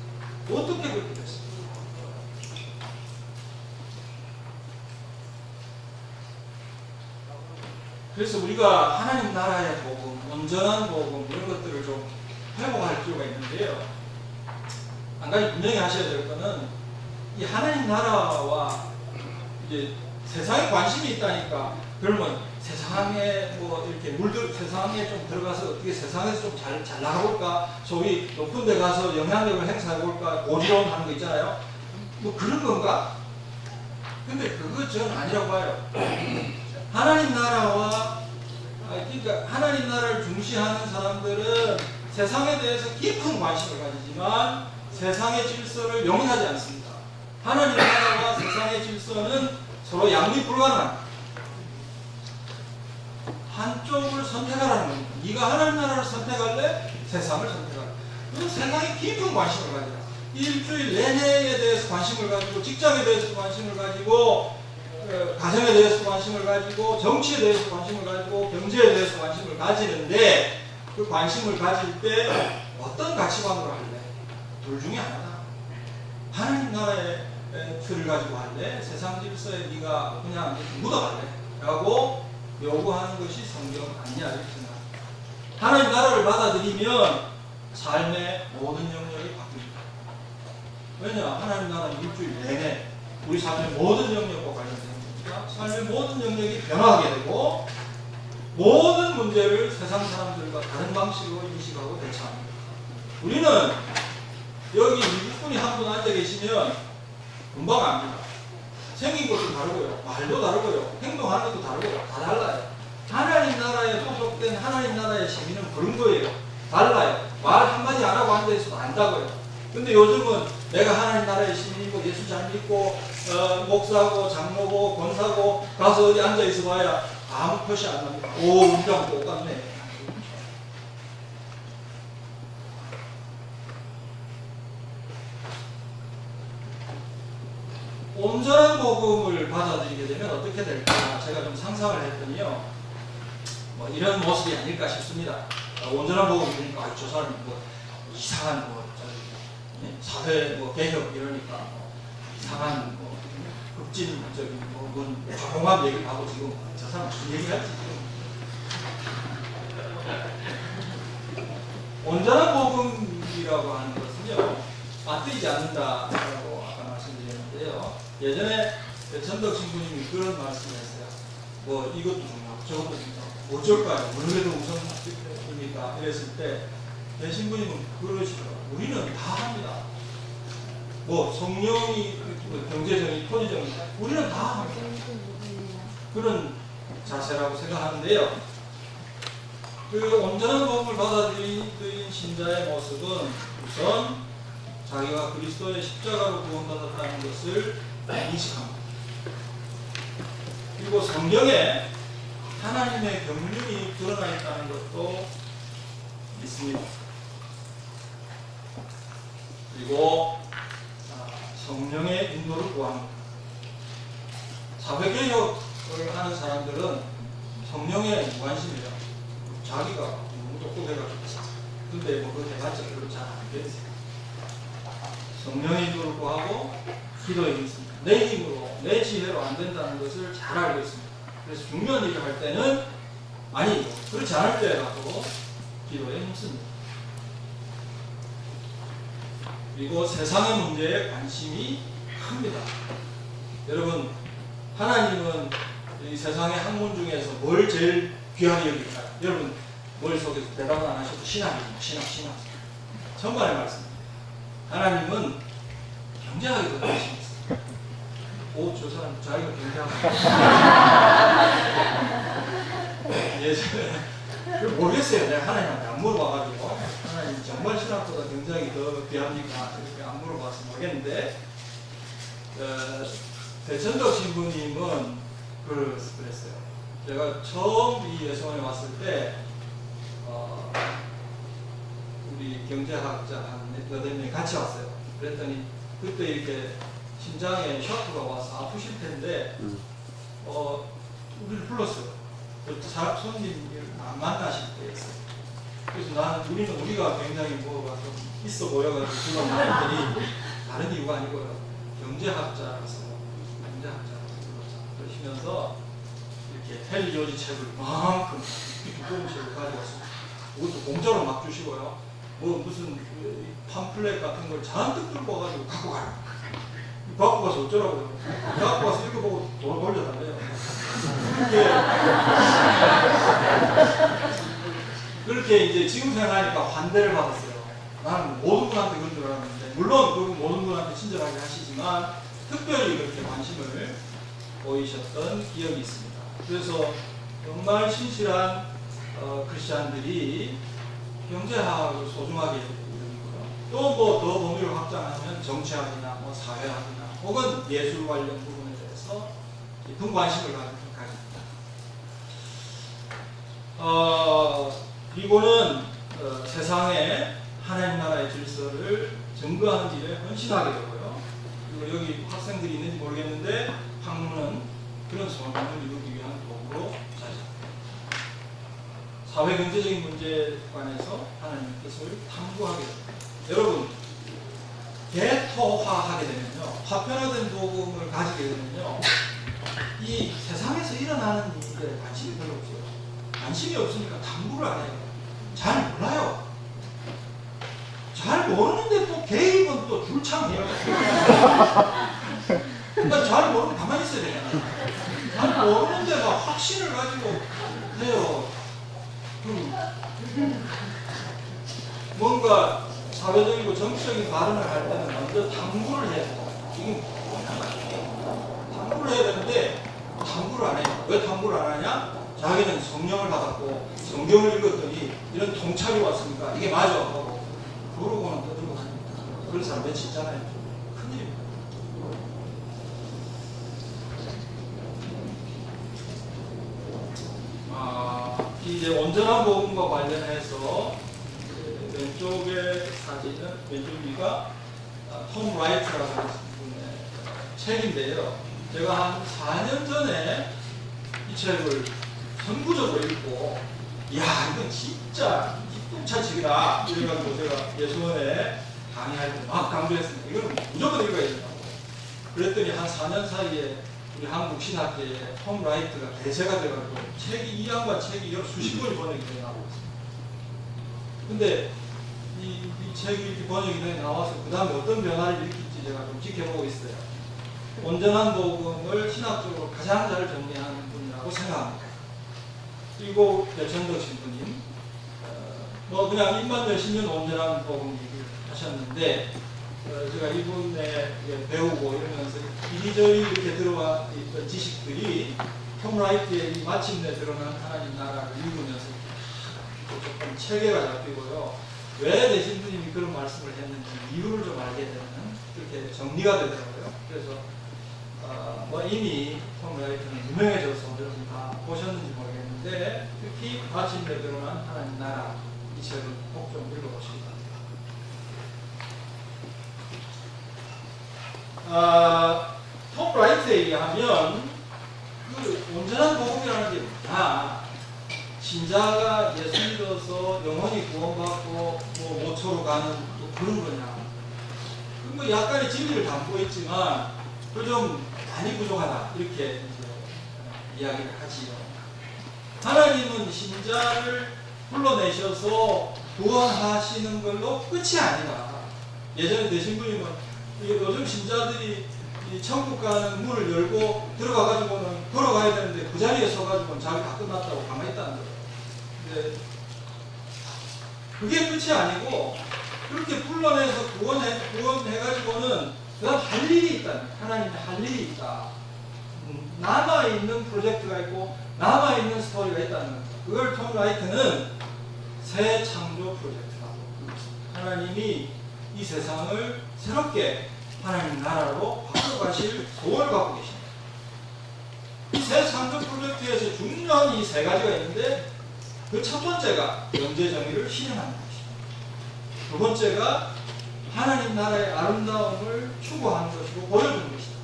어떻게 그렇게 됐습니까? 그래서 우리가 하나님 나라의 복음, 온전한 복음 이런 것들을 좀 회복할 필요가 있는데요. 한 가지 분명히 하셔야 될 거는, 이 하나님 나라와 이제 세상에 관심이 있다니까, 그러면 세상에 이렇게 세상에 좀 들어가서 어떻게 세상에서 좀 잘 나가볼까, 소위 높은 데 가서 영향력을 행사해볼까, 고지론 하는 거 있잖아요. 그런 건가? 근데 그거 전 아니라고 봐요. 하나님 나라와, 그러니까 하나님 나라를 중시하는 사람들은 세상에 대해서 깊은 관심을 가지지만 세상의 질서를 용인하지 않습니다. 하나님 나라와 세상의 질서는 서로 양립 불가능합니다. 한쪽을 선택하라는 겁니다. 네가 하나님 나라를 선택할래? 세상을 선택할래? 그럼 세상에 깊은 관심을 가지라. 일주일 내내에 대해서 관심을 가지고, 직장에 대해서 관심을 가지고, 가정에 대해서 관심을 가지고, 정치에 대해서 관심을 가지고, 경제에 대해서 관심을 가지는데, 그 관심을 가질 때 어떤 가치관으로 할래? 둘 중에 하나다. 하나님 나라의 틀을 가지고 할래? 세상 질서에 네가 그냥 묻어갈래? 라고 요구하는 것이 성경 아니냐 이렇게 생각합니다. 하나님 나라를 받아들이면 삶의 모든 영역이 바뀝니다. 왜냐? 하나님 나라는 일주일 내내 우리 삶의 모든 영역과 관련된 겁니다. 삶의 모든 영역이 변화하게 되고, 모든 문제를 세상 사람들과 다른 방식으로 인식하고 대처합니다. 우리는 여기 미국분이 한 분 앉아 계시면 금방 압니다. 생긴 것도 다르고요, 말도 다르고요, 행동하는 것도 다르고요, 다 달라요. 하나님 나라에 소속된 하나님 나라의 시민은 그런 거예요. 달라요. 많다고요. 근데 요즘은 내가 하나님 나라의 시민이고 예수 잘 믿고 목사고 장로고 권사고 가서 어디 앉아 있어 봐야 아무 표시 안 납니다. 오, 우리랑 똑같네. 온전한 복음을 받아들이게 되면 어떻게 될까? 제가 좀 상상을 했더니요, 뭐 이런 모습이 아닐까 싶습니다. 온전한 복음을 들으니까 저 사람이 뭐 이상한 뭐 사회 뭐 개혁 이러니까 뭐 이상한 뭐 급진적인 뭔 공합 얘기를 하고 지금 저 사람 무슨 얘기할지 지금. 온전한 복음이라고 하는 것은요, 맞들이지 않는다라고 아까 말씀드렸는데요. 예전에 전덕 신부님이 그런 말씀을 했어요. 뭐 이것도 중요하고 저것도 중요하고 어쩔까요? 어느 게 더 우선입니까? 이랬을 때 신부님은 그러시더라고요. 우리는 다 합니다. 뭐 성령이 경제적인 토지적인 우리는 다 합니다. 그런 자세라고 생각하는데요. 그 온전한 복음을 받아들인 신자의 모습은 우선 자기가 그리스도의 십자가로 구원받았다는 것을 인식합니다. 그리고 성경에 하나님의 경륜이 드러나 있다는 것도 믿습니다. 그리고 성령의 인도를 구합니다. 사회개혁을 하는 사람들은 성령에 무관심이에요. 자기가 너무 똑똑해가지고 근데 뭐 그거 해봤자 별로 잘 안 되겠어요. 성령의 인도를 구하고 기도에 있습니다. 내 힘으로 내 지혜로 안 된다는 것을 잘 알고 있습니다. 그래서 중요한 일을 할 때는 아니 그렇지 않을 때라도 기도에 힘씁니다. 그리고 세상의 문제에 관심이 큽니다. 여러분, 하나님은 이 세상의 학문 중에서 뭘 제일 귀하게 여길까요? 여러분 머릿속에서 대답을 안 하셔도 신학입니다. 신학. 천만의 말씀입니다. 하나님은 경제하게 더 관심이 있어요. 오, 저 사람 자기가 경제하고 예전에 모르겠어요. 내가 하나님한테 안 물어봐가지고 하나님 정말 신학보다 경제학이 더 귀합니까? 이렇게 안 물어봐서 모르겠는데 대천덕 신부님은 그랬어요. 제가 처음 이 예수원에 왔을 때 우리 경제학자 한 8명이 같이 왔어요. 그랬더니 그때 이렇게 심장에 셔크가 와서 아프실 텐데 우리를 불렀어요. 손님을 안 만나실 때였어요. 그래서 우리가 굉장히 뭐가 좀 있어 보여가지고 불렀더니 다른 이유가 아니고요. 경제학자라서 그러시면서 이렇게 헬 조지 책을 만큼 두꺼운 책을 가져왔어요. 그것도 공짜로 막 주시고요. 뭐 무슨 팜플렛 같은 걸 잔뜩 들고 와가지고 갖고 가요. 갖고 가서 어쩌라고요? 갖고 가서 읽어보고 돈 돌려달래요. 그렇게 이제 지금 생각하니까 환대를 받았어요. 나는 모든 분한테 그런 줄 알았는데, 물론 그 모든 분한테 친절하게 하시지만 특별히 그렇게 관심을 보이셨던 기억이 있습니다. 그래서 정말 신실한 크리스찬들이 경제학을 소중하게 여기고요. 또 뭐 더 범위를 확장하면 정치학이나 뭐 사회학이나 혹은 예술 관련 부분에 대해서 깊은 관심을 가집니다. 그리고는 세상에 하나님 나라의 질서를 증거하는 일에 헌신하게 되고요. 그리고 여기 학생들이 있는지 모르겠는데 학문은 그런 소망을 이루기 위한 도구로 자리합니다. 사회 경제적인 문제에 관해서 하나님의 뜻을 탐구하게 됩니다. 여러분, 개토화하게 되면요, 파편화된 복음을 가지게 되면요, 이 세상에서 일어나는 일에 관심이 별로 없어요. 관심이 없으니까 탐구를 안 해요. 잘 몰라요. 잘 모르는데 또 개입은 또 줄창해요. 그러니까 잘 모르면 가만히 있어야 되잖아요. 잘 모르는데 막 확신을 가지고 해요. 뭔가 사회적이고 정치적인 발언을 할 때는 먼저 탐구를 해야 돼요. 이게 탐구를 해야 되는데 탐구를 안 해요. 왜 탐구를 안 하냐? 자기는 성령을 받았고 성경을 읽었더니 이런 통찰이 왔으니까 이게 맞아 하고 그러고는 떠들고 가는 그런 사람 며칠 있잖아요. 큰일입니다. 이제 온전한 복음과 관련해서 왼쪽의 사진은 왼쪽이가 톰 라이트라고 하는 분의 책인데요. 제가 한 4년 전에 이 책을 선구적으로 읽고, 이야, 이건 진짜 기똥찬 책이다. 이래가지고 제가 예수원에 강의할 때 막 강조했습니다. 이거는 무조건 읽어야 된다고. 그랬더니 한 4년 사이에 우리 한국 신학계에 톰 라이트가 대세가 돼가지고 이 양반 책이 여러 수십 권이 번역이 돼 나오고 있습니다. 근데 이 책이 이렇게 번역이 돼 나와서 그 다음에 어떤 변화를 일으킬지 제가 좀 지켜보고 있어요. 온전한 복음을 신학적으로 가장 잘 정리하는 분이라고 생각합니다. 그리고 여천덕 신부님, 뭐 그냥 입만 열시면 온전한 복음 얘기를 하셨는데, 제가 이분의 배우고 이러면서 이리저리 이렇게 들어와 있던 지식들이 톰 라이트의 이 마침내 드러난 하나님 나라를 읽으면서 조금 체계가 잡히고요. 왜 대신부님이 그런 말씀을 했는지 이유를 좀 알게 되는, 그렇게 정리가 되더라고요. 그래서 뭐 이미 톰 라이트는 유명해져서 여러분 다 보셨는지 모르겠는데, 특히 마침내 드러난 하나님 나라 이 책을 꼭 좀 읽어보시기 바랍니다. 톰 라이트에 의하면 그 온전한 복음이라는 게 뭐냐, 신자가 예수 믿어서 영혼이 구원받고 뭐 모초로 가는 또 그런 거냐, 뭐 약간의 진리를 담고 있지만 그 좀 많이 부족하다 이렇게 이제 이야기를 하지요. 하나님은 신자를 불러내셔서 구원하시는 걸로 끝이 아니다. 예전에 대신부님은 요즘 신자들이 이 천국 가는 문을 열고 들어가가지고는 걸어가야 되는데 그 자리에 서가지고는 자기 다 끝났다고 가만히 있다는 거예요. 근데 그게 끝이 아니고 그렇게 불러내서 구원해가지고는 그 다음 할 일이 있다. 하나님이 할 일이 있다. 남아있는 프로젝트가 있고 남아있는 스토리가 있다는 겁니다. 그걸 톰 라이트는 새 창조 프로젝트라고 부릅니다. 하나님이 이 세상을 새롭게 하나님 나라로 바꿔가실 소원을 갖고 계십니다. 이 새 창조 프로젝트에서 중요한 이 세 가지가 있는데, 그 첫 번째가 영재 정의를 실현하는 것이다. 두 번째가 하나님 나라의 아름다움을 추구하는 것이고 보여주는 것이다.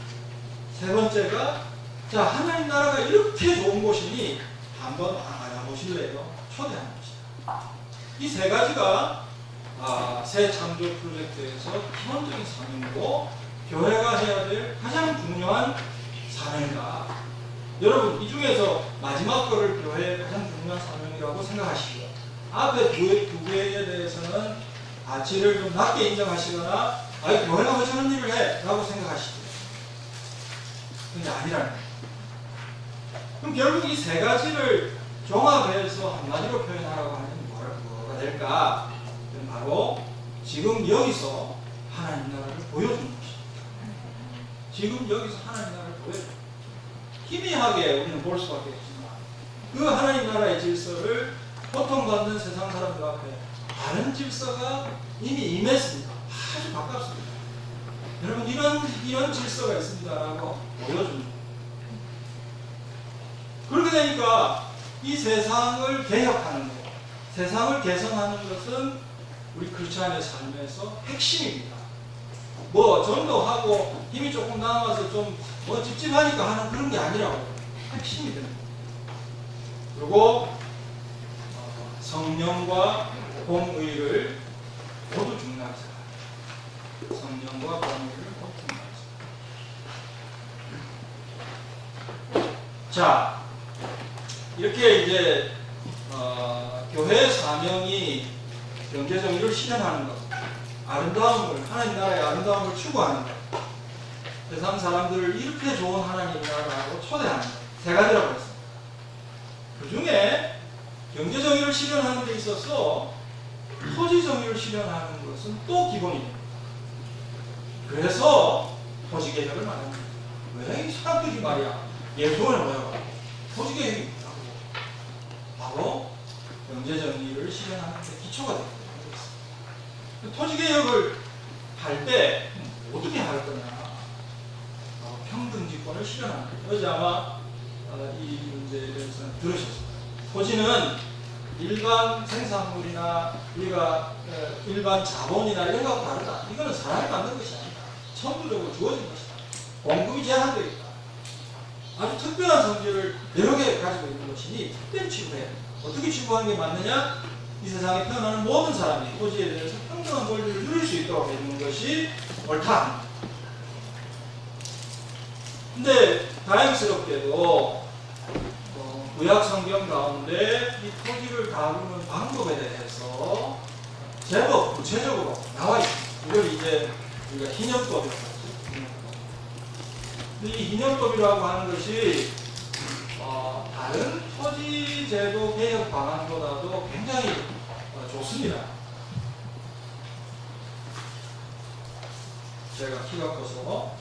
세 번째가 자, 하나님 나라가 이렇게 좋은 곳이니 한번 알아보실래요? 초대하는 것이다. 이 세 가지가 새 창조 프로젝트에서 기본적인 사명이고 교회가 해야 될 가장 중요한 사명이다. 여러분, 이 중에서 마지막 거를 교회의 가장 중요한 사명이라고 생각하시고요. 앞에 두 개에 대해서는 가치를 좀 낮게 인정하시거나 교회가 왜 저런 일을 해? 라고 생각하시죠. 근데 아니라는 거예요. 그럼 결국 이 세 가지를 종합해서 한마디로 표현하라고 하면 뭐가 될까? 바로 지금 여기서 하나님 나라를 보여주는 것입니다. 지금 여기서 하나님 나라를 보여주는 것입니다. 희미하게 우리는 볼 수밖에 없지만 그 하나님 나라의 질서를 고통받는 세상 사람들 앞에 다른 질서가 이미 임했습니다. 아주 가깝습니다. 여러분, 이런 질서가 있습니다라고 보여주는 거예요. 그렇게 되니까 이 세상을 개혁하는 것, 세상을 개선하는 것은 우리 크리스찬의 삶에서 핵심입니다. 뭐 전도하고 힘이 조금 남아서 좀 뭐 찝찝하니까 하는 그런 게 아니라고, 핵심이 됩니다. 그리고 성령과 공의를 모두 중요하게 생각합니다. 성령과 공의를 모두 중요하게 생각합니다. 자, 이렇게 이제 교회의 사명이 영재정의를 실현하는 것, 아름다움을, 하나님 나라의 아름다움을 추구하는 것, 세상 사람들을 이렇게 좋은 하나님 나라로 초대하는 것, 세 가지라고 했습니다. 그 중에 경제정의를 실현하는 데 있어서 토지정의를 실현하는 것은 또 기본입니다. 그래서 토지개혁을 말합니다. 왜 이 사람들이 말이야 예수원에 모여가 토지개혁이 있다고, 바로 경제정의를 실현하는 데 기초가 되는 거예요. 토지개혁을 할 때 어떻게 할 거냐. 평등지권을 실현하는 거예요. 어제 아마 이 문제에 대해서는 들으셨을 거예요. 토지는 일반 생산물이나 우리가 일반 자본이나 이런 거하고 다르다. 이거는 사람이 만든 것이 아니다. 천부적으로 주어진 것이다. 공급이 제한되어 있다. 아주 특별한 성질을 여러 개 가지고 있는 것이니 특별히 취급해야 된다. 어떻게 취급하는 게 맞느냐? 이 세상에 태어나는 모든 사람이 토지에 대해서 평등한 권리를 누릴 수 있도록 해주는 것이 옳다. 근데 다행스럽게도 구약 성경 가운데 이 토지를 다루는 방법에 대해서 제법 구체적으로 나와 있습니다. 이걸 이제 우리가 희년법이라고 하죠. 이 희년법이라고 하는 것이 다른 토지제도 개혁 방안보다도 굉장히 좋습니다. 제가 키가 커서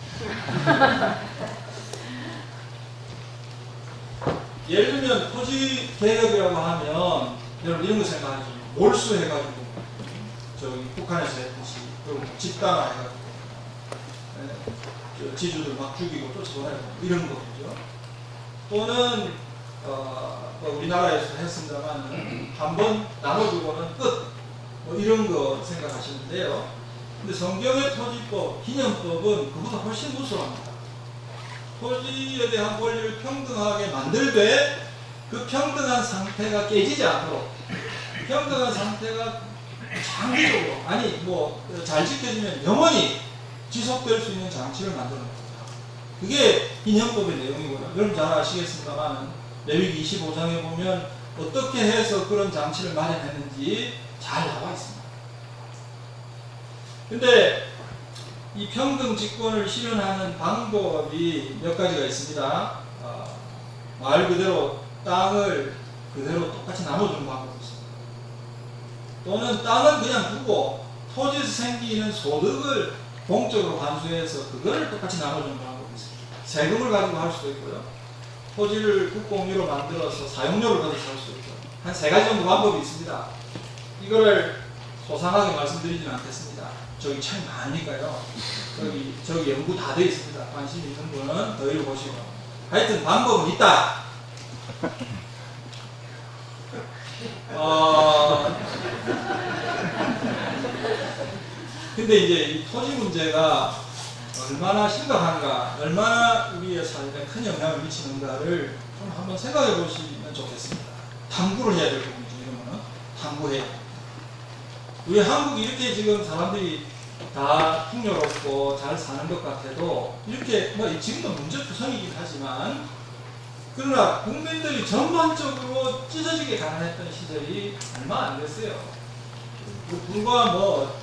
예를 들면 토지 개혁이라고 하면 여러분 이런 거 생각하죠. 몰수해가지고 저기 북한에서 했듯이 그리고 집단화 해가지고 지주들 막 죽이고 쫓아보내고 이런 거죠. 또는 우리나라에서 했습니다만 한번 나눠주고는 끝 뭐 이런 거 생각하시는데요. 근데 성경의 토지법, 희년법은 그보다 훨씬 무서워합니다. 토지에 대한 권리를 평등하게 만들되 그 평등한 상태가 깨지지 않도록 평등한 상태가 장기적으로 아니 뭐 잘 지켜지면 영원히 지속될 수 있는 장치를 만드는 겁니다. 그게 희년법의 내용이고요. 여러분 잘 아시겠습니다만 레위기 25장에 보면 어떻게 해서 그런 장치를 마련했는지 잘 나와 있습니다. 근데 이 평등 직권을 실현하는 방법이 몇 가지가 있습니다. 말 그대로 땅을 그대로 똑같이 나눠주는 방법이 있습니다. 또는 땅은 그냥 두고 토지에서 생기는 소득을 공적으로 환수해서 그걸 똑같이 나눠주는 방법이 있습니다. 세금을 가지고 할 수도 있고요. 토지를 국공유로 만들어서 사용료를 가지고 살 수도 있고요. 한 3가지 정도 방법이 있습니다. 이거를 소상하게 말씀드리지는 않겠습니다. 저기 참 많으니까요. 저기 연구 다 되어 있습니다. 관심 있는 분은 더 읽어보시고. 하여튼 방법은 있다. 근데 이제 이 토지 문제가 얼마나 심각한가, 얼마나 우리의 삶에 큰 영향을 미치는가를 좀 한번 생각해 보시면 좋겠습니다. 탐구를 해야 될 부분이죠. 이러면은 탐구해야 됩니다. 우리 한국이 이렇게 지금 사람들이 다 풍요롭고 잘 사는 것 같아도 이렇게 뭐 지금도 문제투성이긴 하지만 그러나 국민들이 전반적으로 찢어지게 가난했던 시절이 얼마 안 됐어요. 불과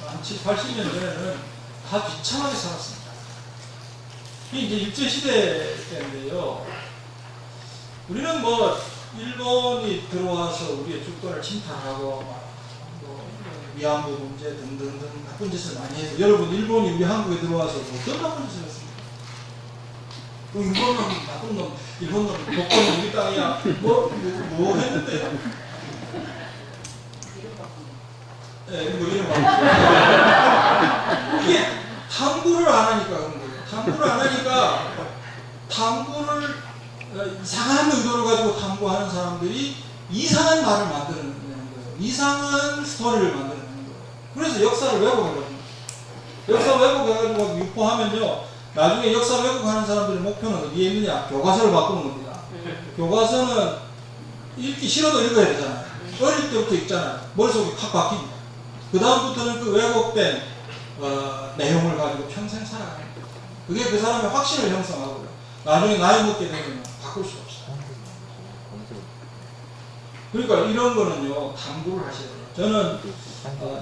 한 7, 80년 전에는 다 비참하게 살았습니다. 이게 이제 일제시대 때인데요. 우리는 일본이 들어와서 우리의 주권을 침탈하고 위안부 문제 등등등 나쁜 짓을 많이 해서 여러분 일본이 우리 한국에 들어와서 어떤 나쁜 짓을 했습니까? 일본 놈 나쁜 놈, 일본 놈 독권은 우리 땅이야. 뭐 했는데요? 이름 바꾸고. 이게 탐구를 안 하니까 그런 거예요. 탐구를 안 하니까 탐구를 이상한 의도를 가지고 탐구하는 사람들이 이상한 말을 만드는 거예요. 이상한 스토리를 만드는 거예요. 그래서 역사를 왜곡하거든요. 역사 왜곡해가지고 유포하면요. 나중에 역사 왜곡하는 사람들의 목표는 어디에 있느냐? 교과서를 바꾸는 겁니다. 교과서는 읽기 싫어도 읽어야 되잖아요. 어릴 때부터 읽잖아요. 머릿속이 팍 박힙니다. 그 다음부터는 그 왜곡된 내용을 가지고 평생 살아가는 거예요. 그게 그 사람의 확신을 형성하고요. 나중에 나이 먹게 되면 바꿀 수 없어요. 그러니까 이런 거는요. 탐구를 하셔야 돼요. 저는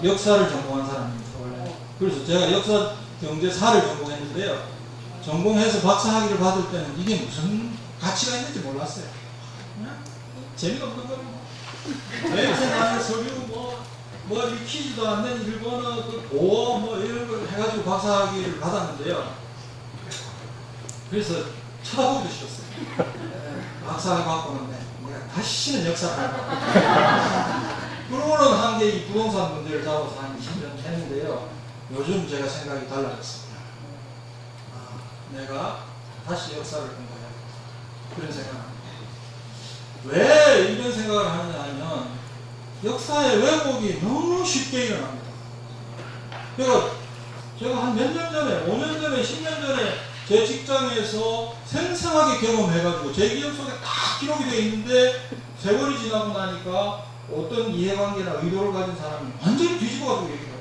역사를 전공한 사람입니다. 원래. 그래서 제가 역사 경제사를 전공했는데요. 전공해서 박사학위를 받을 때는 이게 무슨 가치가 있는지 몰랐어요. 그냥 재미가 없는 거예요. 왜 이렇게 나는 서류 읽히지도 않는 일본어 보어 이런 걸 해가지고 박사학위를 받았는데요. 그래서 쳐다보기도 싫었어요. 박사학위 받고는 내가 다시는 역사를 할 거야. 그러고는 한 개 이 부동산 문제를 잡아서 한 20년 했는데요. 요즘 제가 생각이 달라졌습니다. 내가 다시 역사를 공부해야겠다. 그런 생각을 합니다. 왜 이런 생각을 하느냐 하면 역사의 왜곡이 너무 쉽게 일어납니다. 그러니까 제가 한 몇 년 전에, 5년 전에, 10년 전에 제 직장에서 생생하게 경험해가지고 제 기억 속에 딱 기록이 되어 있는데 세월이 지나고 나니까 어떤 이해관계나 의도를 가진 사람이 완전히 뒤집어가지고 얘기해요.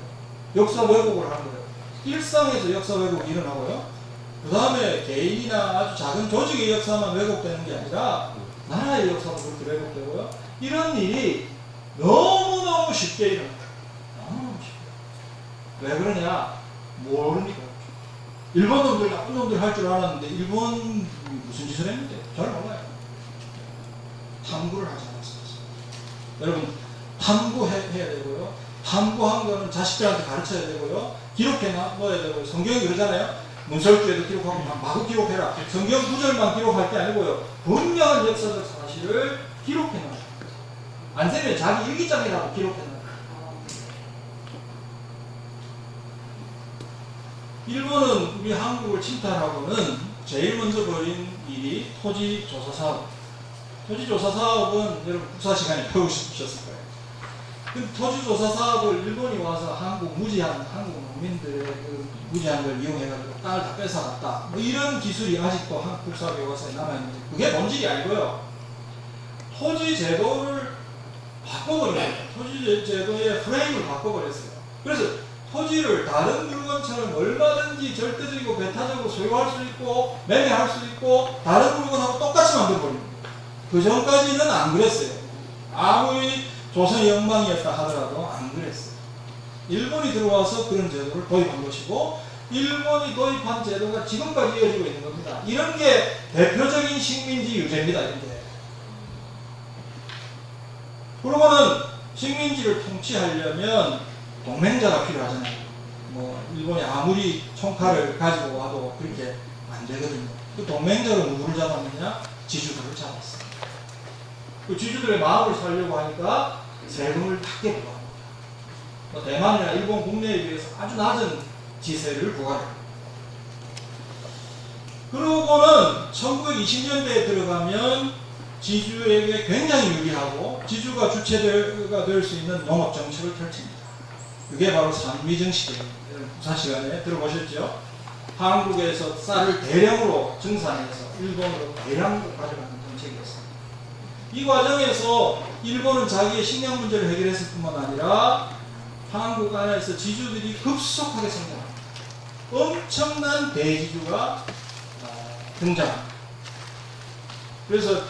역사 왜곡을 하는 거예요. 일상에서 역사 왜곡이 일어나고요. 그 다음에 개인이나 아주 작은 조직의 역사만 왜곡되는 게 아니라 나라의 역사도 그렇게 왜곡되고요. 이런 일이 너무너무 쉽게 일어나요. 너무너무 쉽게. 왜 그러냐? 모르니까. 일본 놈들, 나쁜 놈들 할 줄 알았는데 일본 무슨 짓을 했는데 잘 몰라요. 탐구를 하지 않았습니다. 여러분, 탐구해야 되고요. 탐구한 거는 자식들한테 가르쳐야 되고요. 기록해 넣어야 되고요. 성경이 그러잖아요. 문설주에도 기록하고 마구 기록해라. 성경 구절만 기록할 게 아니고요. 분명한 역사적 사실을 기록해 놔요. 안 되면 자기 일기장이라도 기록해 놔요. 일본은 우리 한국을 침탈하고는 제일 먼저 벌인 일이 토지조사 사업. 토지조사 사업은 여러분 국사 시간에 배우셨을 거예요. 그 토지조사 사업을 일본이 와서 한국 농민들의 그 무지한 걸 이용해가지고 땅을 다 뺏어갔다. 뭐 이런 기술이 아직도 한국 국사 교과서에 남아있는데 그게 본질이 아니고요. 토지 제도를 바꿔버려요. 토지 제도의 프레임을 바꿔버렸어요. 그래서 토지를 다른 물건처럼 얼마든지 절대적이고 배타적으로 소유할 수 있고 매매할 수 있고 다른 물건하고 똑같이 만들어버립니다. 그 전까지는 안 그랬어요. 아무리 조선의 영광이었다 하더라도 안 그랬어요. 일본이 들어와서 그런 제도를 도입한 것이고 일본이 도입한 제도가 지금까지 이어지고 있는 겁니다. 이런 게 대표적인 식민지 유죄입니다. 이게. 그러고는 식민지를 통치하려면 동맹자가 필요하잖아요. 뭐 일본이 아무리 총칼을 가지고 와도 그렇게 안 되거든요. 그 동맹자로 누구를 잡았느냐? 지주들을 잡았어요. 그 지주들의 마음을 살려고 하니까 세금을 낮게 부과합니다. 뭐 대만이나 일본 국내에 비해서 아주 낮은 지세를 부과합니다. 그러고는 1920년대에 들어가면 지주에게 굉장히 유리하고 지주가 주체가 될 수 있는 농업 정책을 펼칩니다. 그게 바로 산미정 시대입니다. 부사 시간에 들어보셨죠? 한국에서 쌀을 대량으로 증산해서 일본으로 대량으로 가져가는 정책이었습니다. 이 과정에서 일본은 자기의 식량 문제를 해결했을 뿐만 아니라 한국 안에서 지주들이 급속하게 성장합니다. 엄청난 대지주가 등장합니다. 그래서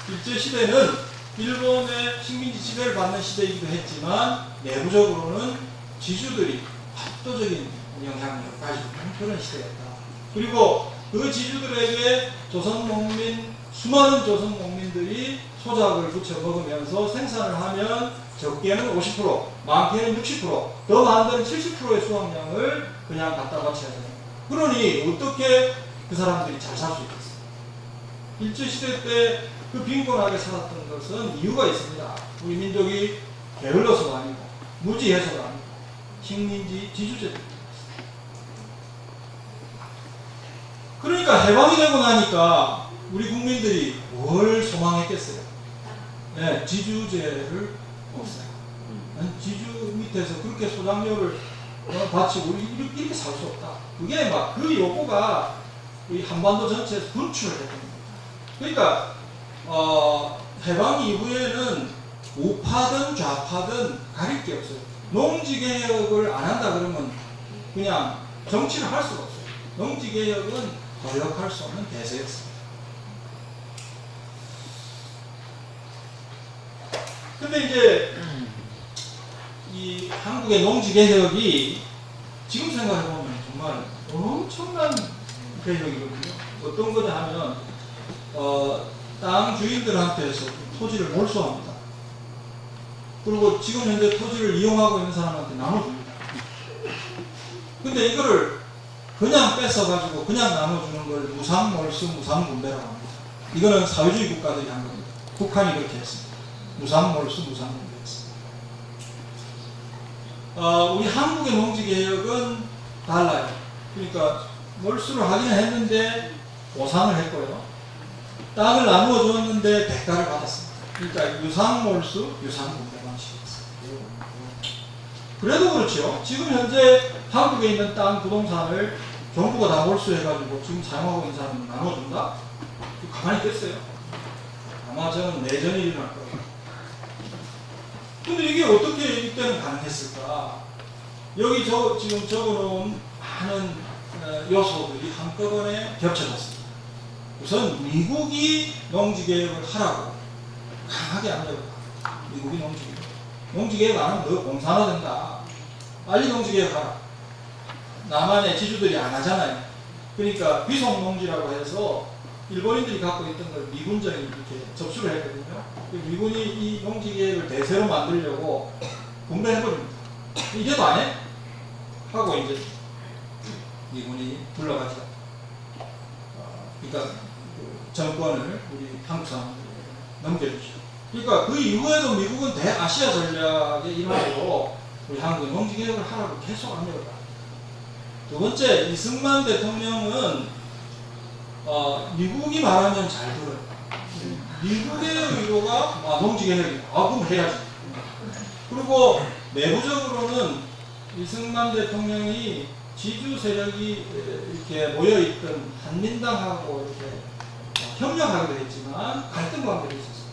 일제시대는 일본의 식민지 지배를 받는 시대이기도 했지만 내부적으로는 지주들이 압도적인 영향력을 가지고 있는 그런 시대였다. 그리고 그 지주들에게 수많은 조선 농민들이 소작을 붙여 먹으면서 생산을 하면 적게는 50%, 많게는 60%, 더 많은 데는 70%의 수확량을 그냥 갖다 바쳐야 돼요. 그러니 어떻게 그 사람들이 잘 살 수 있겠어요? 일제시대 때 그 빈곤하게 살았던 것은 이유가 있습니다. 우리 민족이 게을러서가 아니고 무지해서가 아니고 식민지 지주제입니다. 그러니까 해방이 되고 나니까 우리 국민들이 뭘 소망했겠어요? 네, 지주제를 없애요. 지주 밑에서 그렇게 소장료를 바치고 이렇게 살 수 없다. 그게 막 그 요구가 우리 한반도 전체에서 분출을 했던 겁니다. 그러니까 해방 이후에는 우파든 좌파든 가릴 게 없어요. 농지개혁을 안 한다 그러면 그냥 정치를 할 수가 없어요. 농지개혁은 거역할 수 없는 대세였습니다. 근데 이제 이 한국의 농지개혁이 지금 생각해보면 정말 엄청난 개혁이거든요. 어떤 거냐 하면 땅 주인들한테서 토지를 몰수합니다. 그리고 지금 현재 토지를 이용하고 있는 사람한테 나눠줍니다. 근데 이거를 그냥 뺏어가지고 그냥 나눠주는 걸 무상몰수, 무상분배라고 합니다. 이거는 사회주의 국가들이 한 겁니다. 북한이 그렇게 했습니다. 무상몰수, 무상분배였습니다. 우리 한국의 농지개혁은 달라요. 그러니까 몰수를 하긴 했는데 보상을 했고요. 땅을 나누어 주었는데 대가를 받았습니다. 그러니까 유상몰수, 유상분배 방식이었어요. 그래도 그렇죠. 지금 현재 한국에 있는 땅 부동산을 정부가 다 몰수해가지고 지금 사용하고 있는 사람은 나눠준다? 가만히 있겠어요? 아마 저는 내전이 일어날 거예요. 근데 이게 어떻게 이때는 가능했을까? 여기 지금 적어놓은 많은 요소들이 한꺼번에 겹쳐졌습니다. 우선 미국이 농지개혁을 하라고 강하게 압력을 합니다. 미국이 농지개혁 안 하면 너 공산화된다. 빨리 농지개혁하라. 남한의 지주들이 안 하잖아요. 그러니까 비속농지라고 해서 일본인들이 갖고 있던 걸 미군정이 이렇게 접수를 했거든요. 미군이 이 농지개혁을 대세로 만들려고 분배해버립니다. 이래도 안 해? 하고 이제 미군이 불러가죠. 그러니까 그 정권을 우리 한국 사람들에게 넘겨주죠. 그러니까 그 이후에도 미국은 대아시아 전략의 일환으로 우리 한국이 농지개혁을 하라고 계속 압력을 합니다. 두 번째, 이승만 대통령은 미국이 말하면 잘 들어요. 미국의 의도가 농지개혁이다. 그럼 해야지. 그리고 내부적으로는 이승만 대통령이 지주 세력이 이렇게 모여있던 한민당하고 이렇게 협력하기도 했지만 갈등 관계도 있었어요.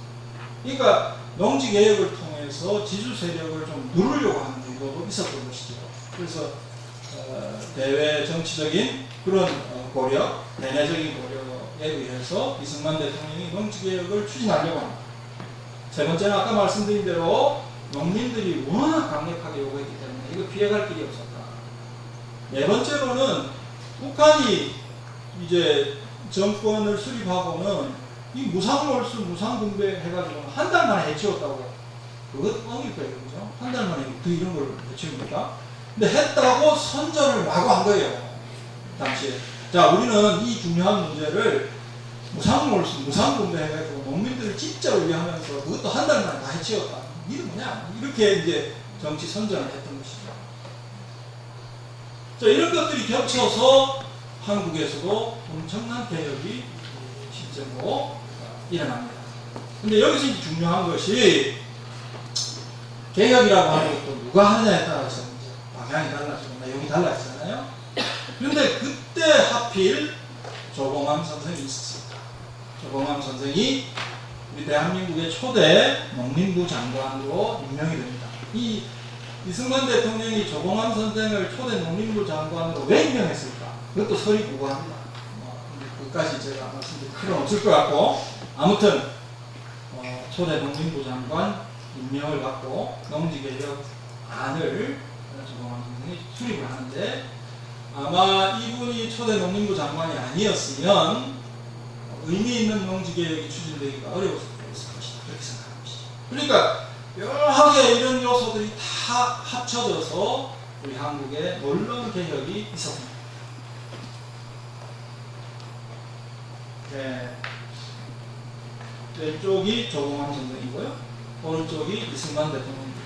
그러니까 농지개혁을 통해서 지주 세력을 좀 누르려고 하는 의도도 있었던 것이죠. 그래서 대외 정치적인 그런 고려, 대내적인 고려에 의해서 이승만 대통령이 농지개혁을 추진하려고 합니다. 세 번째는 아까 말씀드린 대로 농민들이 워낙 강력하게 요구했기 때문에 이거 피해갈 길이 없었다. 네 번째로는 북한이 이제 정권을 수립하고는 이 무상몰수, 무상분배 해가지고 한 달 만에 해치웠다고. 그것 뻥일 거예요. 그죠? 한 달 만에 어떻게 이런 걸 해치웁니까? 근데 했다고 선전을 마구 한 거예요. 당시에. 자, 우리는 이 중요한 문제를 무상몰수, 무상분배 해가지고 농민들을 진짜로 위하면서 그것도 한 달 만에 다 해치웠다. 이게 뭐냐? 이렇게 이제 정치 선전을 했던 것이죠. 자, 이런 것들이 겹쳐서 한국에서도 엄청난 개혁이 실제로 일어납니다. 근데 여기서 이제 중요한 것이 개혁이라고 하는 것도 누가 하느냐에 따라서 이제 방향이 달라지고 내용이 달라지잖아요. 그런데 그때 하필 조봉암 선생이 있었습니다. 조봉암 선생이 우리 대한민국의 초대 농림부 장관으로 임명이 됩니다. 이 이승만 대통령이 조봉암 선생을 초대 농림부 장관으로 왜 임명했을까? 그것도 설이 고고합니다. 그것까지 제가 말씀드릴 필요는 없을 것 같고, 아무튼 초대 농림부 장관 임명을 받고 농지개혁 안을 조봉암 선생이 수립을 하는데, 아마 이분이 초대 농림부 장관이 아니었으면 의미 있는 농지개혁이 추진되기가 어려웠을 것이다. 그렇게 생각하는 것이죠. 그러니까 묘하게 이런 요소들이 다 합쳐져서 우리 한국에 놀라운 개혁이 있었습니다. 네. 왼쪽이 조봉암 선생이고요. 오른쪽이 이승만 대통령입니다.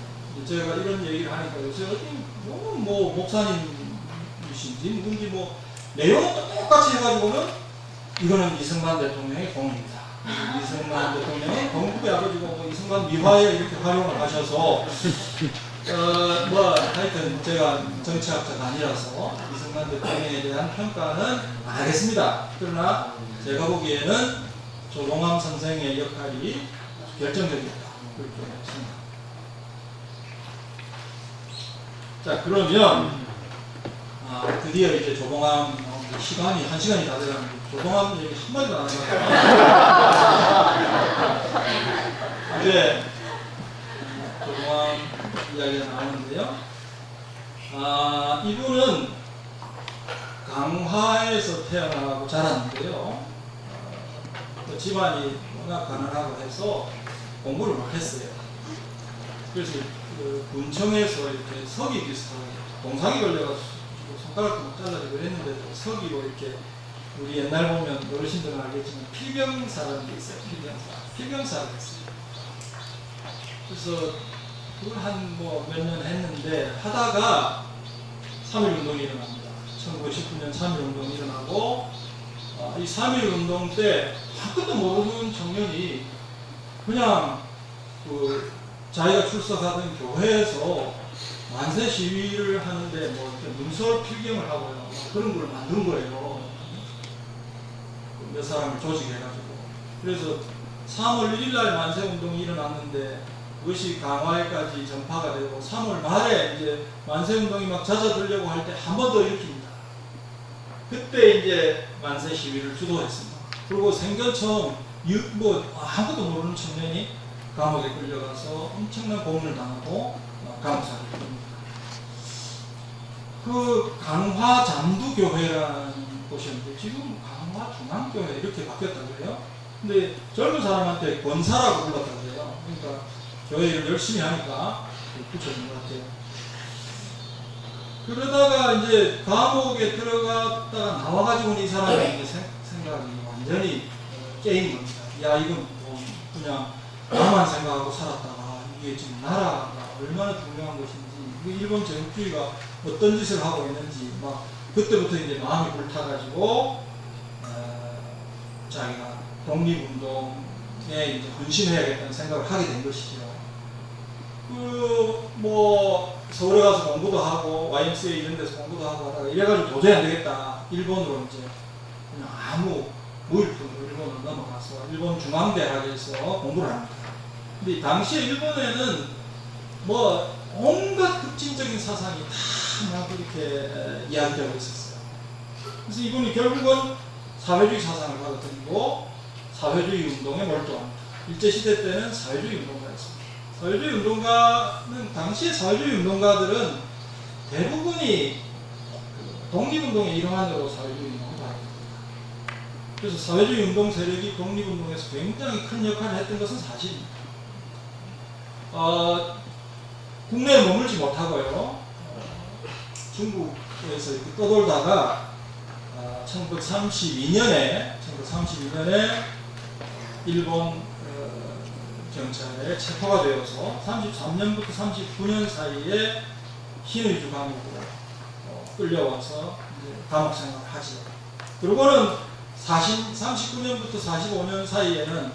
제가 이런 얘기를 하니까 요새 어디 뭐 목사님이신지 누군지 뭐 내용은 똑같이 해가지고는 이거는 이승만 대통령의 공입니다. 이승만 대통령은 건국의 아버지고 뭐 이승만 미화에 이렇게 활용을 하셔서 하여튼 제가 정치학자가 아니라서 이승만 대통령에 대한 평가는 안 하겠습니다. 그러나 제가 보기에는 조봉암 선생의 역할이 결정적이었다. 그렇게 생각합니다. 자, 그러면 드디어 이제 조봉암 시간이 1시간이 다 돼가는데 조봉암 얘기 한마디도 안 하잖아요. 이제 조봉암 이야기가 나오는데요. 이분은 강화에서 태어나고 자랐는데요. 집안이 워낙 가난하고 해서 공부를 못했어요. 그래서 군청에서 이렇게 석이 비슷하게 동상이 걸려가지고 손가락도 못 잘라지고 했는데도 석이로 이렇게 우리 옛날 보면 어르신들은 알겠지만 필병사라는 게 있어요. 필병사가 있어요. 그래서 그걸 한 몇 년 했는데 하다가 3.1 운동이 일어납니다. 1919년 3.1운동이 일어나고 이 3.1운동 때 아무것도 모르는 청년이 그냥 자기가 출석하던 교회에서 만세 시위를 하는데 뭐 이렇게 문서 필경을 하고요. 그런 걸 만든 거예요. 몇 사람을 조직해가지고. 그래서 3월 1일 날 만세 운동이 일어났는데 그것이 강화에까지 전파가 되고 3월 말에 이제 만세 운동이 막 잦아들려고 할 때 한 번 더 일으킵니다. 그때 이제 만세 시위를 주도했습니다. 그리고 생전 처음 아무것도 모르는 청년이 감옥에 끌려가서 엄청난 고문을 당하고 감옥살이를 합니다. 그 강화 잠두교회라는 곳이었는데 지금 강화 중앙교회 이렇게 바뀌었다고 해요. 근데 젊은 사람한테 권사라고 불렀다고 해요. 그러니까 교회 일을 열심히 하니까 붙여준 것 같아요. 그러다가 이제 감옥에 들어갔다가 나와가지고 이 사람의 이제 생각이 완전히 깨인 겁니다. 야, 이건 뭐 그냥 나만 생각하고 살았다가 이게 지금 나라가 얼마나 중요한 것인지, 일본 제국주의가 어떤 짓을 하고 있는지, 막 그때부터 이제 마음이 불타가지고 자기가 독립운동에 이제 헌신해야겠다는 생각을 하게 된 것이죠. 서울에 가서 공부도 하고 YMCA 이런 데서 공부도 하고 하다가 이래가지고 도저히 안 되겠다. 일본으로 이제 그냥 아무 무일푼으로 일본으로 넘어가서 일본 중앙대학에서 공부를 합니다. 근데 당시에 일본에는 뭐 온갖 급진적인 사상이 다 그렇게 이야기하고 있었어요. 그래서 이분이 결국은 사회주의 사상을 받아들이고 사회주의 운동에 몰두합니다. 일제시대 때는 사회주의 운동가였습니다. 사회주의 운동가는, 당시의 사회주의 운동가들은 대부분이 독립운동의 일환으로 사회주의 운동을 받았습니다. 그래서 사회주의 운동 세력이 독립운동에서 굉장히 큰 역할을 했던 것은 사실입니다. 국내에 머물지 못하고요. 중국에서 이렇게 떠돌다가 1932년에 일본 경찰에 체포가 되어서 33년부터 39년 사이에 신의주 감옥으로 끌려와서 감옥 생활을 하죠. 그리고는 39년부터 45년 사이에는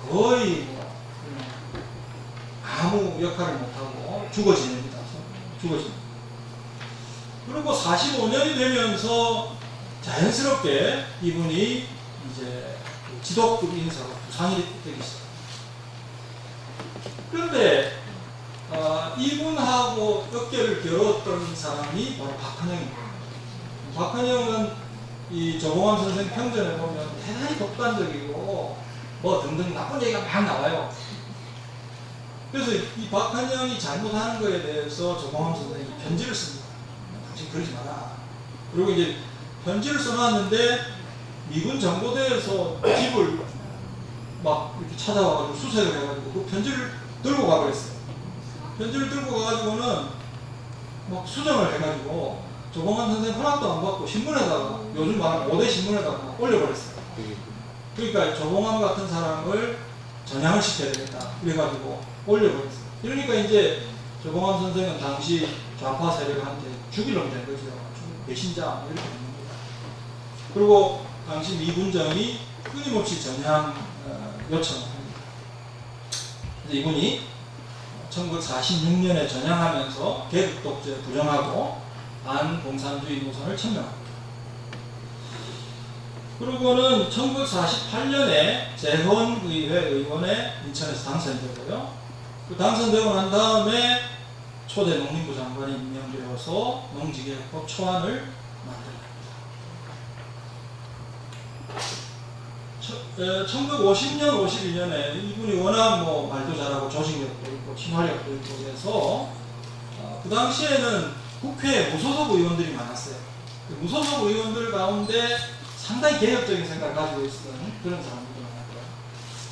거의 아무 역할을 못하고 죽어집니다. 그리고 45년이 되면서 자연스럽게 이분이 이제 지도급 인사로 부상이 되기 시작합니다. 그런데 이분하고 어깨를 겨뤘던 사람이 바로 박헌영입니다. 박헌영은 이 조봉암 선생 평전에 보면 대단히 독단적이고 뭐 등등 나쁜 얘기가 막 나와요. 그래서 이 박헌영이 잘못하는 것에 대해서 조봉암 선생이 편지를 씁니다. 당신 그러지 마라. 그리고 이제 편지를 써놨는데 미군 정보대에서 집을 막 이렇게 찾아와가지고 수색을 해가지고 그 편지를 들고 가버렸어요. 편지를 들고 가가지고는 막 수정을 해가지고 조봉암 선생 허락도 안 받고 신문에다가, 요즘 말하면 5대 신문에다가 막 올려버렸어요. 그러니까 조봉암 같은 사람을 전향을 시켜야 되겠다 그래가지고 올려버렸어요. 그러니까 이제 조봉암 선생은 당시 좌파 세력한테 죽일 놈이 된 거죠. 배신자 이렇게 된 겁니다. 그리고 당시 미군정이 끊임없이 전향 요청을 합니다. 그래서 이분이 1946년에 전향하면서 계급 독재 부정하고 반공산주의 노선을 천명합니다. 그리고는 1948년에 재헌의회 의원에 인천에서 당선되고요. 그 당선되고 난 다음에 초대 농림부 장관이 임명되어서 농지개혁법 초안을 만듭니다. 1950년, 52년에 이분이 워낙 뭐 말도 잘하고 조직력도 있고 친화력도 있고 해서 그 당시에는 국회에 무소속 의원들이 많았어요. 그 무소속 의원들 가운데 상당히 개혁적인 생각을 가지고 있었던 그런 사람들이 많았고요.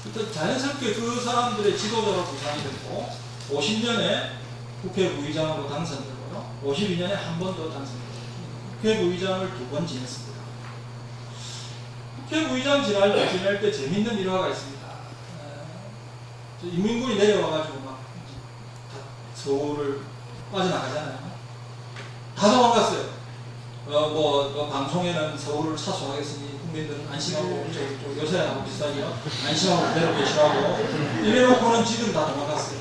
그때 자연스럽게 그 사람들의 지도자로 부상이 됐고 50년에 국회 부의장으로 당선되고요. 52년에 한 번 더 당선됐습니다. 국회 부의장을 2번 지냈습니다. 국회 부의장 지낼 때 재밌는 일화가 있습니다. 인민군이 내려와가지고 막 서울을 빠져나가잖아요. 다 도망갔어요. 방송에는 서울을 사수하겠으니 국민들은 안심하고 요새하고 비슷하게요. 안심하고 그대로 계시라고 이래놓고는 지금 다 도망갔어요.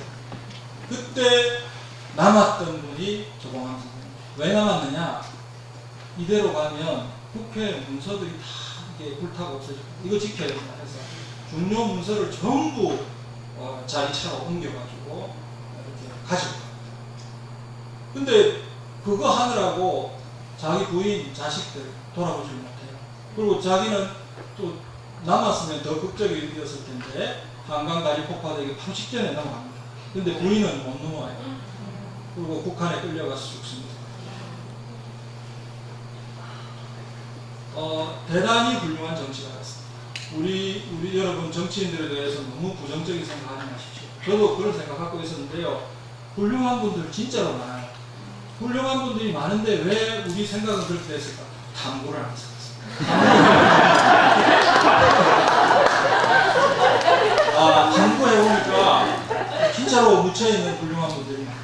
그때 남았던 분이 조봉암 선생님. 왜 남았느냐? 이대로 가면 국회 문서들이 다 이게 불타고 없어지고 이거 지켜야 된다 해서 중요 문서를 전부 자기 차로 옮겨가지고 이렇게 가지고 갑니다. 근데 그거 하느라고 자기 부인, 자식들 돌아보질 못해요. 그리고 자기는 또 남았으면 더 극적이 일이었을 텐데 한강 다리 폭파되기 바로 직전에 넘어갑니다. 근데 부인은 못 넘어와요. 그리고 북한에 끌려가서 죽습니다. 대단히 훌륭한 정치가였습니다. 우리 여러분 정치인들에 대해서 너무 부정적인 생각하지 마십시오. 저도 그런 생각 갖고 있었는데요. 훌륭한 분들 진짜로 많아요. 훌륭한 분들이 많은데 왜 우리 생각은 그렇게 됐을까? 탐구를 안 했었습니다. 탐구해보니까 진짜로 묻혀있는 훌륭한 분들이 많아요.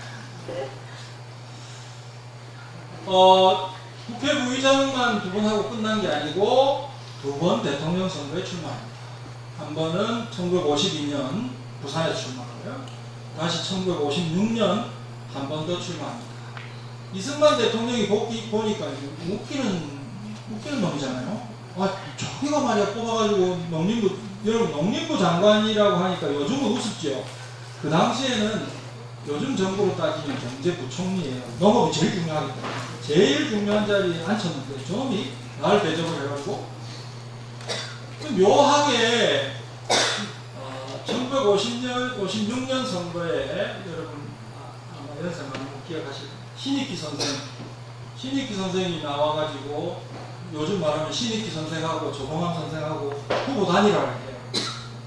국회 부의장만 2번 하고 끝난 게 아니고 2번 대통령 선거에 출마합니다. 한 번은 1952년 부산에 출마하고요. 다시 1956년 한 번 더 출마합니다. 이승만 대통령이 보니까 웃기는 놈이잖아요. 저기가 말이야 뽑아가지고 여러분 농림부 장관이라고 하니까 요즘은 우습죠. 그 당시에는 요즘 정부로 따지면 경제부총리예요. 농업이 제일 중요하기 때문에 제일 중요한 자리에 앉혔는데 저놈이 나를 대접을 해가지고 묘하게 1956년 선거에 여러분 아마 이런 생각 기억하실 신익기 선생이 나와가지고 요즘 말하면 신익기 선생하고 조봉암 선생하고 후보 단일화를 해요.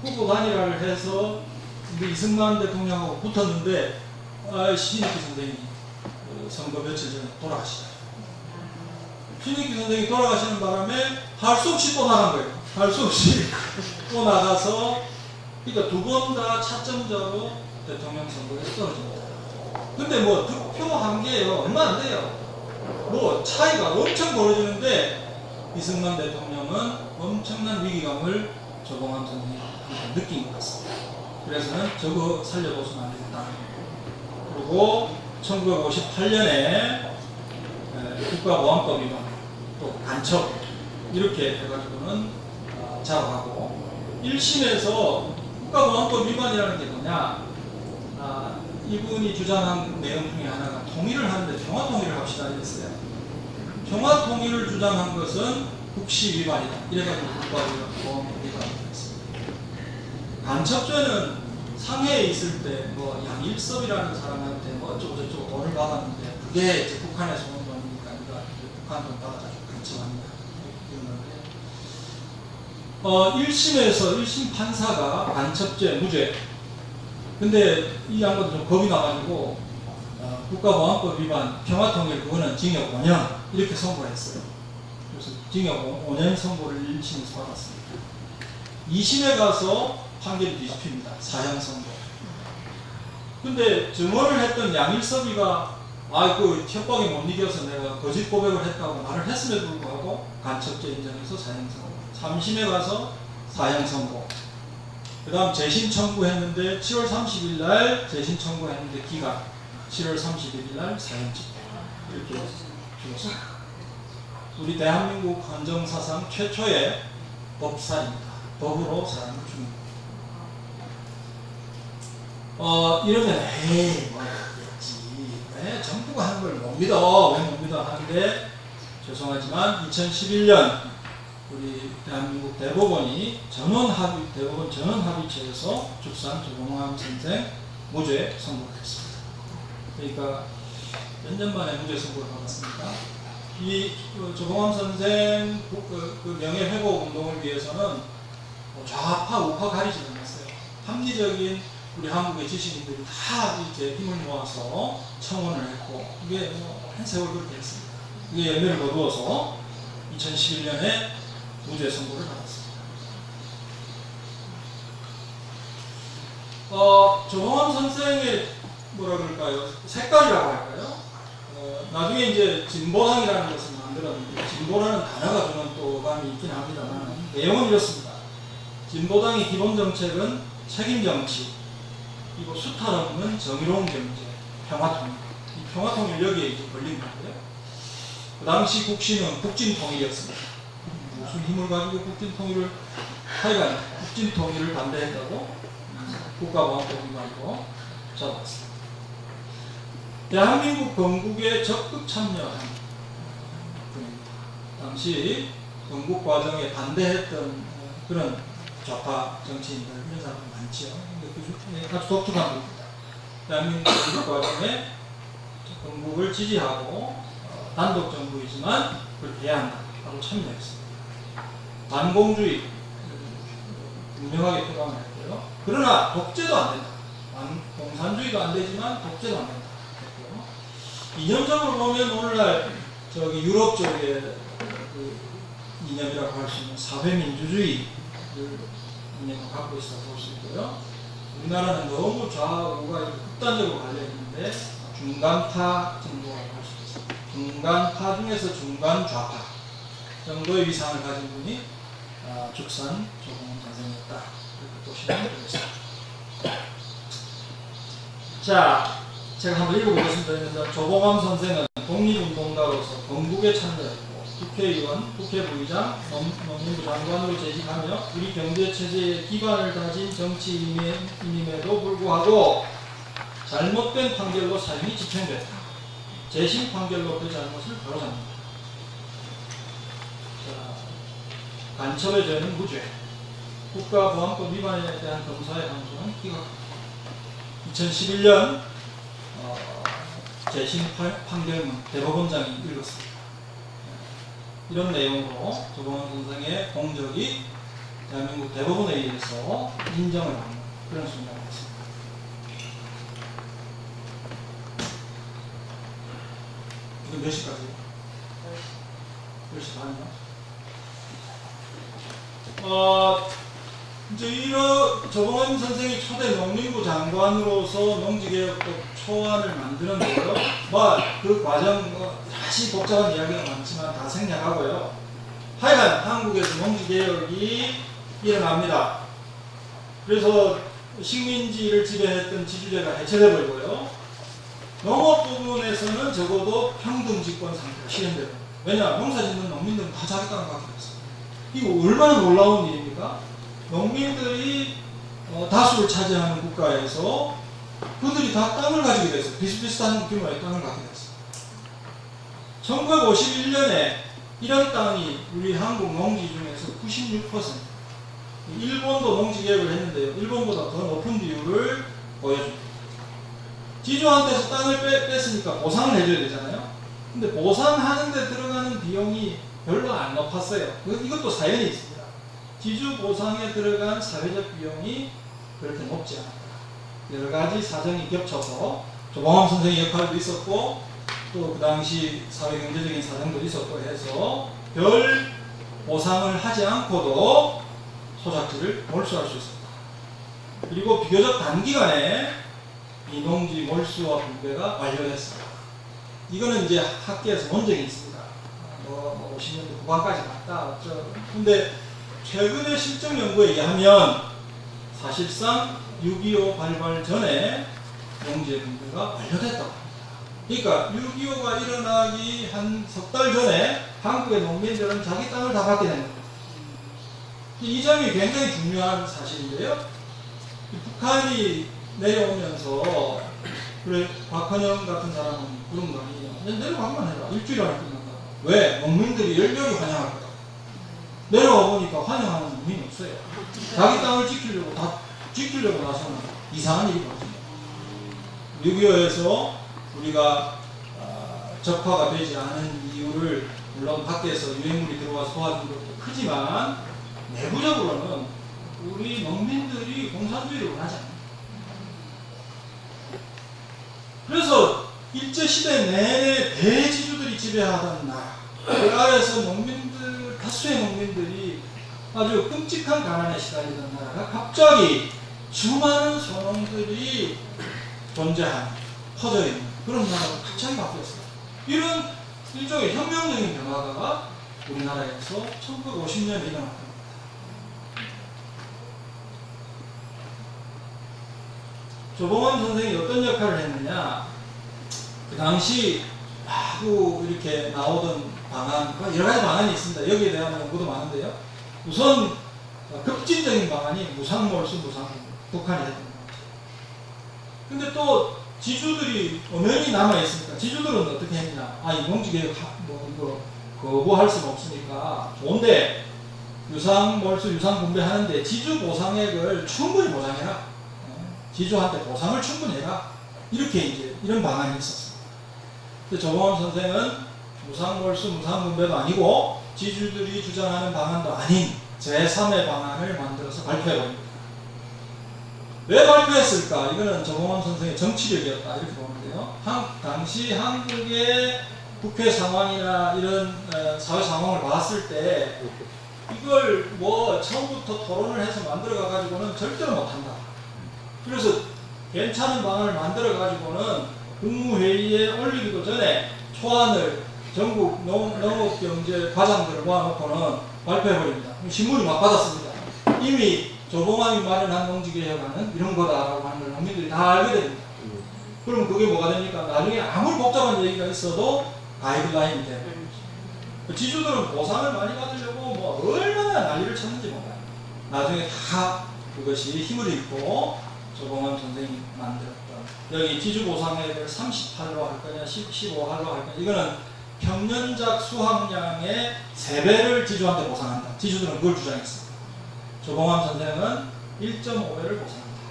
후보 단일화를 해서 이승만 대통령하고 붙었는데 신익기 선생이 선거 며칠 전에 돌아가시잖아요. 신익기 선생이 돌아가시는 바람에 할 수 없이 또 나간 거예요. 할 수 없이 또 나가서 그러니까 2번 다 차점자로 대통령 선거에 떨어집니다. 근데 뭐 득표한 게요 얼마 안 돼요. 뭐 차이가 엄청 벌어지는데 이승만 대통령은 엄청난 위기감을 조봉암 선생이 느낀 것 같습니다. 그래서는 저거 살려놓으면 안 되겠다. 그리고 1958년에 국가보안법 위반, 또 간첩 이렇게 해가지고는 잡아가고 1심에서 국가보안법 위반이라는 게 뭐냐? 이분이 주장한 내용 중에 하나가 통일을 하는데 평화통일을 합시다 이랬어요. 평화통일을 주장한 것은 국시 위반이다. 이래가지고 국가보안법 위반이 됐습니다. 간첩죄는 상해에 있을 때 뭐 양일섭이라는 사람한테 뭐 어쩌고 저쩌고 돈을 받았는데 그게 이제 북한에서 온 돈이니까 북한 돈 받아가지고 간첩합니다. 1심에서 1심 판사가 간첩죄 무죄. 근데 이 양반도 좀 겁이 나가지고 국가보안법 위반, 평화통일 그거는 징역 5년 이렇게 선고했어요. 그래서 징역 5년 선고를 1심에서 받았습니다. 2심에 가서 판결이 뒤집힙니다. 사형 선고. 근데 증언을 했던 양일섭이가 그 협박에 못 이겨서 내가 거짓 고백을 했다고 말을 했음에도 불구하고 간첩죄 인정해서 사형 선고. 3심에 가서 사형 선고. 그 다음 재심 청구했는데 7월 30일 날 재심 청구했는데 기각 7월 31일 날 사형 집행 이렇게 죽었습니다. 우리 대한민국 헌정사상 최초의 법살입니다. 법으로 사람을 죽입니다. 이러면 뭐였지? 정부가 하는 걸 못 믿어. 왜 못 믿어? 하는데 죄송하지만 2011년 우리 대한민국 대법원이 대법원 전원합의체에서 죽산 조봉암 선생 무죄 선고를 했습니다. 그러니까 몇 년 만에 무죄 선고를 받았습니다. 이 조봉암 선생 그 명예회복 운동을 위해서는 좌파 우파 가리지 않았어요. 합리적인 우리 한국의 지식인들이 다 이제 힘을 모아서 청원을 했고 이게 한 세월 그렇게 했습니다. 이게 열매를 거두어서 2011년에 무죄 선고를 받았습니다. 조봉암 선생의 뭐라 그럴까요? 색깔이라고 할까요? 나중에 이제 진보당이라는 것을 그런 진보라는 단어가 주는 또 감이 있긴 합니다만 내용은 이렇습니다. 진보당의 기본 정책은 책임 정치, 그리고 수탈 없는 정의로운 경제, 평화통일. 이 평화통일 여기에 이제 걸린 건데요. 그 당시 국시는 국진통일이었습니다. 무슨 힘을 가지고 국진통일을 하여간 국진통일을 반대했다고 국가보안법이 가지고 잡았습니다. 대한민국 건국에 적극 참여한 분입니다. 당시 건국 과정에 반대했던 그런 좌파 정치인들 이런 사람 많지요. 근데 아주 독특한 분입니다. 대한민국 건국 과정에 건국을 지지하고 단독 정부이지만 그걸 해야 한다고 참여했습니다. 반공주의 분명하게 표방을 했고요. 그러나 독재도 안 된다. 공산주의도 안 되지만 독재도 안 된다. 했고요. 이념적으로 보면 오늘날 저기 유럽 쪽에 그 이념이라고 할 수 있는 사회민주주의 이념을 갖고 있다고 볼 수 있고요. 우리나라는 너무 좌우가 극단적으로 갈려있는데 중간파 정도라고 할 수 있습니다. 중간파 중에서 중간 좌파 정도의 위상을 가진 분이 죽산 조봉암 선생이었다. 이렇게 보시면 되겠습니다. 자, 제가 한번 읽어보겠습니다. 조봉암 선생은 독립운동가로서 건국에 참여했고 국회의원, 국회부의장, 농림부 장관으로 재직하며 우리 경제체제의 기반을 다진 정치인임에도 불구하고 잘못된 판결로 사형이 집행됐다. 재심 판결로 그 잘못을 바로잡는다. 간첩의 죄는 무죄. 국가보안법 위반에 대한 검사의 항소는 기각합니다. 2011년 재심 판결문 대법원장이 읽었습니다. 이런 내용으로 조봉암 선생의 공적이 대한민국 대법원에 의해서 인정을 받는 그런 순간이었습니다. 이거 몇 시까지요? 10시 반이요? 이제 조봉암 선생이 초대 농림부 장관으로서 농지개혁법 초안을 만드는데요. 그 과정 다시 복잡한 이야기가 많지만 다 생략하고요. 하여간 한국에서 농지개혁이 일어납니다. 그래서 식민지를 지배했던 지주제가 해체돼 버리고요. 농업 부분에서는 적어도 평등집권 상태가 실현되고, 왜냐 농사짓는 농민들은 다 자기 땅을 갖게 됐어요. 이거 얼마나 놀라운 일입니까? 농민들이 다수를 차지하는 국가에서 그들이 다 땅을 가지게 됐어요. 비슷비슷한 규모의 땅을 갖게 됐어요. 1951년에 이런 땅이 우리 한국 농지 중에서 96%, 일본도 농지개혁을 했는데요. 일본보다 더 높은 비율을 보여줍니다. 지주한테서 땅을 뺐으니까 보상을 해줘야 되잖아요. 근데 보상하는 데 들어가는 비용이 별로 안 높았어요. 이것도 사연이 있습니다. 지주 보상에 들어간 사회적 비용이 그렇게 높지 않았다. 여러 가지 사정이 겹쳐서 조봉암 선생의 역할도 있었고 또 그 당시 사회경제적인 사정도 있었고 해서 별 보상을 하지 않고도 소작지를 몰수할 수 있었다. 그리고 비교적 단기간에 이 농지 몰수와 분배가 완료됐습니다. 이거는 이제 학계에서 본 적이 있습니다. 50년대 후반까지 갔다. 근데 최근의 실증 연구에 의하면 사실상 6.25 발발 전에 농지의 분배가 완료됐다고 합니다. 그러니까 6.25가 일어나기 한 석 달 전에 한국의 농민들은 자기 땅을 다 갖게 된 겁니다. 이 점이 굉장히 중요한 사실인데요. 북한이 내려오면서 그래 박헌영 같은 사람은 그런 거 아니에요. 내려가기만 해라. 일주일 안에 끝난다. 왜? 농민들이 열렬히 환영할 거다. 내려와 보니까 환영하는 농민이 없어요. 자기 땅을 지키려고 나서는 이상한 일이 벌어집니다. 6.25에서 우리가 적화가 되지 않은 이유를 물론 밖에서 유해물이 들어와서 도와준 것도 크지만 내부적으로는 우리 농민들이 공산주의를 원하지 않습니다. 그래서 일제시대 내내 대지주들이 지배하던 나라, 그 아래서 다수의 농민들이 아주 끔찍한 가난에 시달리던 나라가 갑자기 수많은 소농들이 존재하는, 퍼져 있는 그런 나라가 갑자기 바뀌었어요. 이런 일종의 혁명적인 변화가 우리나라에서 1950년에 일어났다. 조봉암 선생이 어떤 역할을 했느냐, 그 당시 마구 이렇게 나오던 방안, 여러 가지 방안이 있습니다. 여기에 대한 연구도 많은데요. 우선 급진적인 방안이 무상몰수, 무상군배, 북한이 했던 것 같아요. 근데 또 지주들이 엄연히 남아있으니까 지주들은 어떻게 했냐, 이 농지개혁 이거 거부할 수는 없으니까 좋은데 유상몰수, 유상군배 하는데 지주 보상액을 충분히 보상해라. 지주한테 보상을 충분히 해라. 이렇게 이제 이런 방안이 있었어요. 근데 조봉암 선생은 무상몰수, 무상군배도 아니고 지주들이 주장하는 방안도 아닌 제3의 방안을 만들어서 발표해버립니다. 왜 발표했을까? 이거는 조봉암 선생의 정치력이었다 이렇게 보는데요. 당시 한국의 국회 상황이나 이런 사회 상황을 봤을 때 이걸 뭐 처음부터 토론을 해서 만들어 가지고는 절대로 못한다. 그래서 괜찮은 방안을 만들어 가지고는 국무회의에 올리기도 전에 초안을 전국 농업경제 과장들을 모아놓고는 발표해버립니다. 신문이 막 받았습니다. 이미 조봉암이 마련한 농지개혁안은 이런 거다라고 하는 걸 국민들이 다 알게 됩니다. 그러면 그게 뭐가 됩니까? 나중에 아무리 복잡한 얘기가 있어도 가이드라인이 돼요. 지주들은 보상을 많이 받으려고 뭐 얼마나 난리를 쳤는지 몰라요. 나중에 다 그것이 힘을 잃고 조봉암 선생이 만들었던, 여기 지주 보상액을 38로 할 거냐 15할로 할 거냐, 이거는 평년작 수확량의 3배를 지주한테 보상한다. 지주들은 그걸 주장했습니다. 조봉암 선생은 1.5배를 보상한다.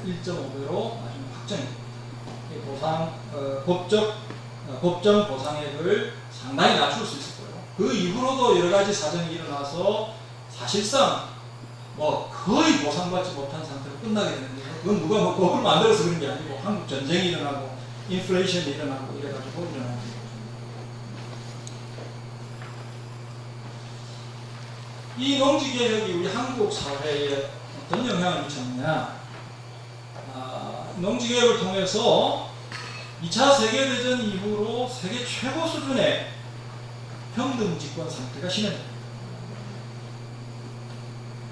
1.5배로 나중에 확정이 됩니다. 보상, 법정 보상액을 상당히 낮출 수 있을 거예요. 그 이후로도 여러 가지 사정이 일어나서 사실상 뭐 거의 보상받지 못한 상태로 끝나게 되는데, 그건 누가 뭐 법을 만들어서 그런 게 아니고 한국 전쟁이 일어나고 인플레이션이 일어나고 이래가지고 일어나는 거죠. 이 농지개혁이 우리 한국 사회에 어떤 영향을 미쳤느냐, 농지개혁을 통해서 2차 세계대전 이후로 세계 최고 수준의 평등집권 상태가 실현됩니다.